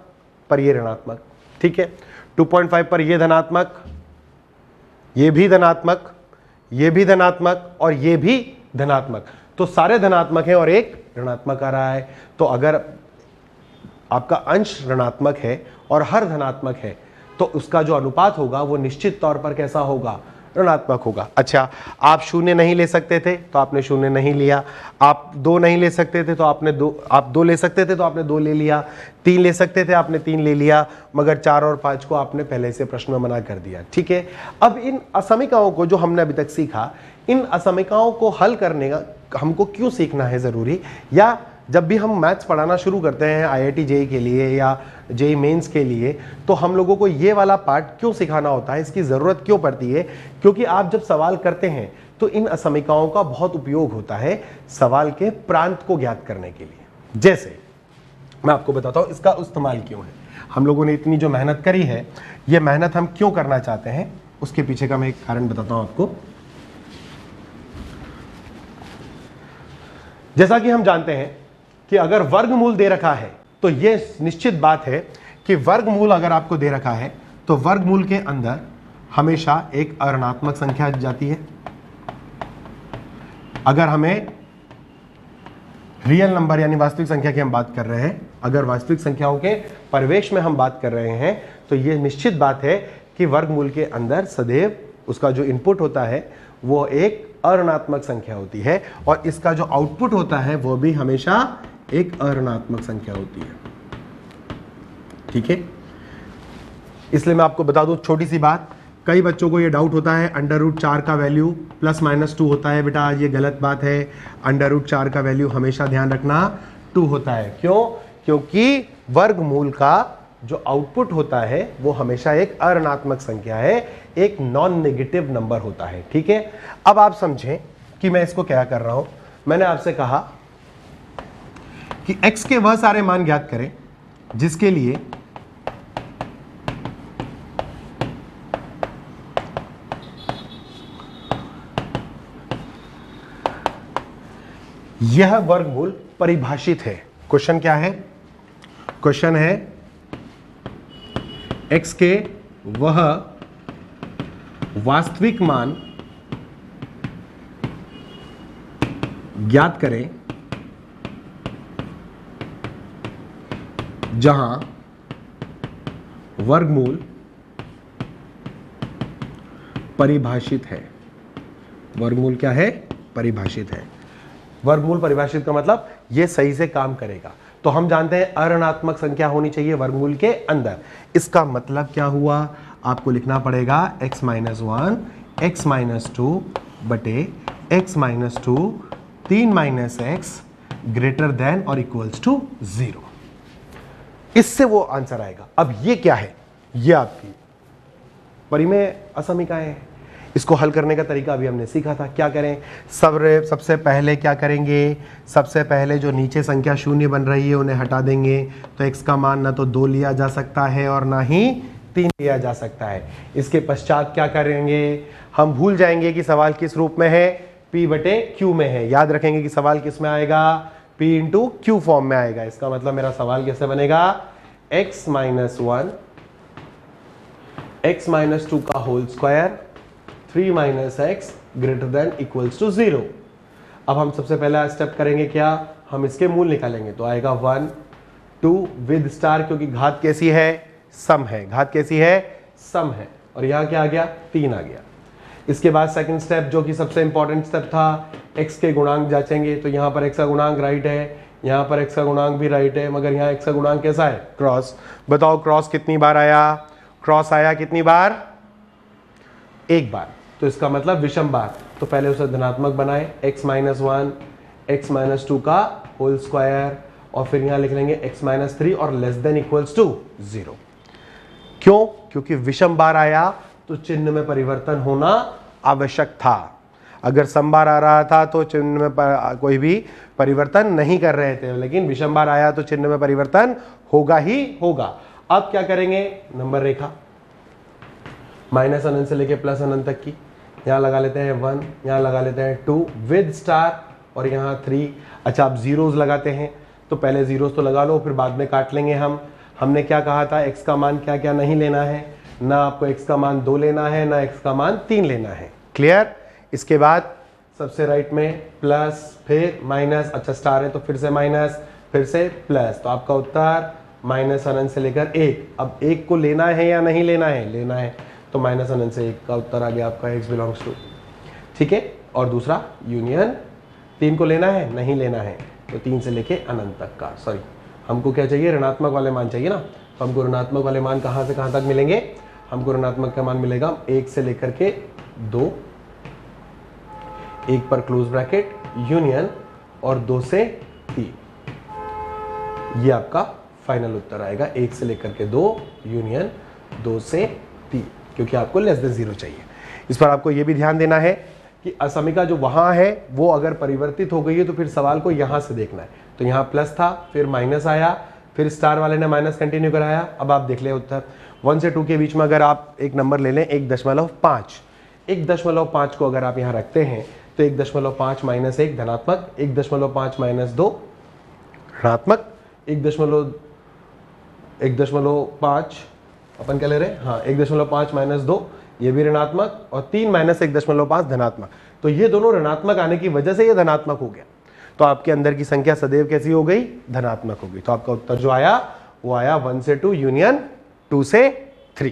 पर ये ऋणात्मक, ठीक है। 2.5 पर ये धनात्मक, ये भी धनात्मक, ये भी धनात्मक और ये भी धनात्मक, तो सारे धनात्मक हैं और एक ऋणात्मक आ रहा है। तो अगर आपका अंश ऋणात्मक है और हर धनात्मक है तो उसका जो अनुपात होगा वो निश्चित तौर पर कैसा होगा, ऋणात्मक होगा। अच्छा, आप 0 नहीं ले सकते थे तो आपने 0 नहीं लिया, आप 2 नहीं ले सकते थे तो आपने 2, आप 2 ले सकते थे तो आपने 2 ले लिया, 3 ले सकते थे आपने 3 ले लिया, मगर 4 और 5 को आपने पहले से प्रश्न में मना कर दिया। ठीक है, अब इन असमीकाओं को जो हमने अभी तक सीखा, इन असमीकाओं को हल करने का हमको क्यों सीखना है ज़रूरी, या जब भी हम मैथ्स पढ़ाना शुरू करते हैं IIT JEE के लिए या JEE मेंस के लिए, तो हम लोगों को ये वाला पार्ट क्यों सिखाना होता है, इसकी ज़रूरत क्यों पड़ती है, क्योंकि आप जब सवाल करते हैं तो इन असमीकाओं का बहुत उपयोग होता है सवाल के प्रांत को ज्ञात करने के लिए। जैसे मैं आपको बताता हूँ इसका इस्तेमाल क्यों है, हम लोगों ने इतनी जो मेहनत करी है, ये मेहनत हम क्यों करना चाहते हैं, उसके पीछे का मैं एक कारण बताता हूँ आपको। जैसा कि हम जानते हैं कि अगर वर्गमूल दे रखा है तो यह निश्चित बात है कि वर्गमूल अगर आपको दे रखा है तो वर्गमूल के अंदर हमेशा एक अऋणात्मक संख्या जाती है। अगर हमें रियल नंबर यानी वास्तविक संख्या की हम बात कर रहे हैं, अगर वास्तविक संख्याओं के परिवेश में हम बात कर रहे हैं, तो यह निश्चित बात है कि वर्गमूल के अंदर सदैव उसका जो इनपुट होता है वो एक अऋणात्मक संख्या होती है और इसका जो आउटपुट होता है वो भी हमेशा एक अऋणात्मक संख्या होती है। ठीक है, इसलिए मैं आपको बता दूं छोटी सी बात, कई बच्चों को ये डाउट होता है √4 का वैल्यू +-2 होता है। बेटा ये गलत बात है, √4 का वैल्यू हमेशा ध्यान रखना 2 होता है। क्यों? क्योंकि वर्गमूल का जो आउटपुट होता है वो हमेशा एक अऋणात्मक संख्या है, एक नॉन नेगेटिव नंबर होता है। ठीक है, अब आप समझें कि मैं इसको क्या कर रहा हूं। मैंने आपसे कहा कि x के वह सारे मान ज्ञात करें जिसके लिए यह वर्गमूल परिभाषित है। क्वेश्चन क्या है? क्वेश्चन है x के वह वास्तविक मान ज्ञात करें जहां वर्गमूल परिभाषित है। वर्गमूल क्या है? परिभाषित है। वर्गमूल परिभाषित का मतलब ये सही से काम करेगा। तो हम जानते हैं अऋणात्मक संख्या होनी चाहिए वर्गमूल के अंदर। इसका मतलब क्या हुआ? आपको लिखना पड़ेगा x माइनस 1 x माइनस 2 बटे x minus 2 3 minus x greater then और इक्वल्स टू 0। इससे वो आंसर आएगा। अब ये क्या है? ये आपकी परिमेय असमीकाएं हैं। इसको हल करने का तरीका अभी हमने सीखा था। क्या करें? सबसे पहले क्या करेंगे? सबसे पहले जो नीचे संख्या शून्य बन रही है उन्हें हटा देंगे। तो x का मान ना तो 2 लिया जा सकता है और ना ही 3 लिया जा सकता है। इसके पश्चात क्या करेंगे? हम भूल जाएंगे कि सवाल किस रूप में है, p बटे q में है। याद रखेंगे कि सवाल किस में आएगा? p इंटू q फॉर्म में आएगा। इसका मतलब मेरा सवाल कैसे बनेगा? x माइनस 1 x माइनस 2 का whole square 3 minus x greater than equals to 0। अब हम सबसे पहला स्टेप करेंगे क्या? हम इसके मूल निकालेंगे। तो आएगा 1 2 विद स्टार, क्योंकि घात कैसी है? सम है। घात कैसी है? सम है। और यहां क्या आ गया? 3 आ गया। इसके बाद सेकंड स्टेप जो कि सबसे इंपॉर्टेंट स्टेप था, x के गुणांक जांचेंगे। तो यहां पर x का गुणांक राइट है, यहां पर x का गुणांक भी राइट है, मगर यहां x का गुणांक कैसा है? क्रॉस। बताओ क्रॉस कितनी बार आया? क्रॉस आया कितनी बार? एक बार। तो इसका मतलब विषम बार। तो पहले उसे धनात्मक बनाए, x माइनस 1 x माइनस 2 का होल स्क्वायर, और फिर यहां लिख लेंगे x माइनस 3 और लेस देन इक्वल्स टू 0। क्यों? क्योंकि विषम बार आया तो चिन्ह में परिवर्तन होना आवश्यक था। अगर सम बार आ रहा था तो चिन्ह में कोई भी परिवर्तन नहीं कर रहे थे, लेकिन विषम बार आया तो चिन्ह में परिवर्तन होगा ही होगा। अब क्या करेंगे? नंबर रेखा माइनस अनंत से लेके प्लस अनंत तक की। यहाँ लगा लेते हैं 1, यहाँ लगा लेते हैं 2 विद स्टार, और यहाँ 3। अच्छा, आप जीरोस लगाते हैं तो पहले जीरोस तो लगा लो, फिर बाद में काट लेंगे हम। हमने क्या कहा था? x का मान क्या क्या नहीं लेना है? ना आपको x का मान 2 लेना है, ना x का मान 3 लेना है। क्लियर? इसके बाद सबसे राइट में प्लस, फिर माइनस। अच्छा, स्टार है तो फिर से माइनस, फिर से प्लस। तो आपका उत्तर माइनस अनंत से लेकर 1। अब 1 को लेना है या नहीं लेना है? लेना है। तो माइनस अनंत से 1 का उत्तर आ गया आपका x बिलोंग्स टू। ठीक है। और दूसरा यूनियन 3 को लेना है? नहीं लेना है। तो 3 से लेके अनंत तक का, सॉरी, हमको क्या चाहिए? ऋणात्मक वाले मान चाहिए ना। तो हमको ऋणात्मक वाले मान कहाँ से कहाँ तक मिलेंगे? हमको ऋणात्मक का मान मिलेगा 1 से लेकर के 2, 1 पर क्लोज ब्रैकेट यूनियन और 2 से 3। ये आपका फाइनल उत्तर आएगा, 1 से लेकर के 2 यूनियन 2 से 3, क्योंकि आपको लेस देन 0 चाहिए। इस पर आपको यह भी ध्यान देना है कि असमिका जो वहां है वो अगर परिवर्तित हो गई है तो फिर सवाल को यहां से देखना है। तो यहां प्लस था, फिर माइनस आया, फिर स्टार वाले ने माइनस कंटिन्यू कराया। अब आप देख ले उत्तर 1 से 2 के बीच में अगर आप एक नंबर ले लें 1.5, 1.5 को अगर आप यहां रखते हैं तो 1.5 माइनस 1 धनात्मक, 1.5 माइनस 2 ऋणात्मक, 1.5 अपन क्या ले रहे हैं? हाँ, 1.5 माइनस 2 ये भी ऋणात्मक, और 3 माइनस 1.5 धनात्मक। तो ये दोनों ऋणात्मक आने की वजह से ये धनात्मक हो गया। तो आपके अंदर की संख्या सदैव कैसी हो गई? धनात्मक हो गई। तो आपका उत्तर जो आया वो आया 1 से 2 यूनियन 2 से 3।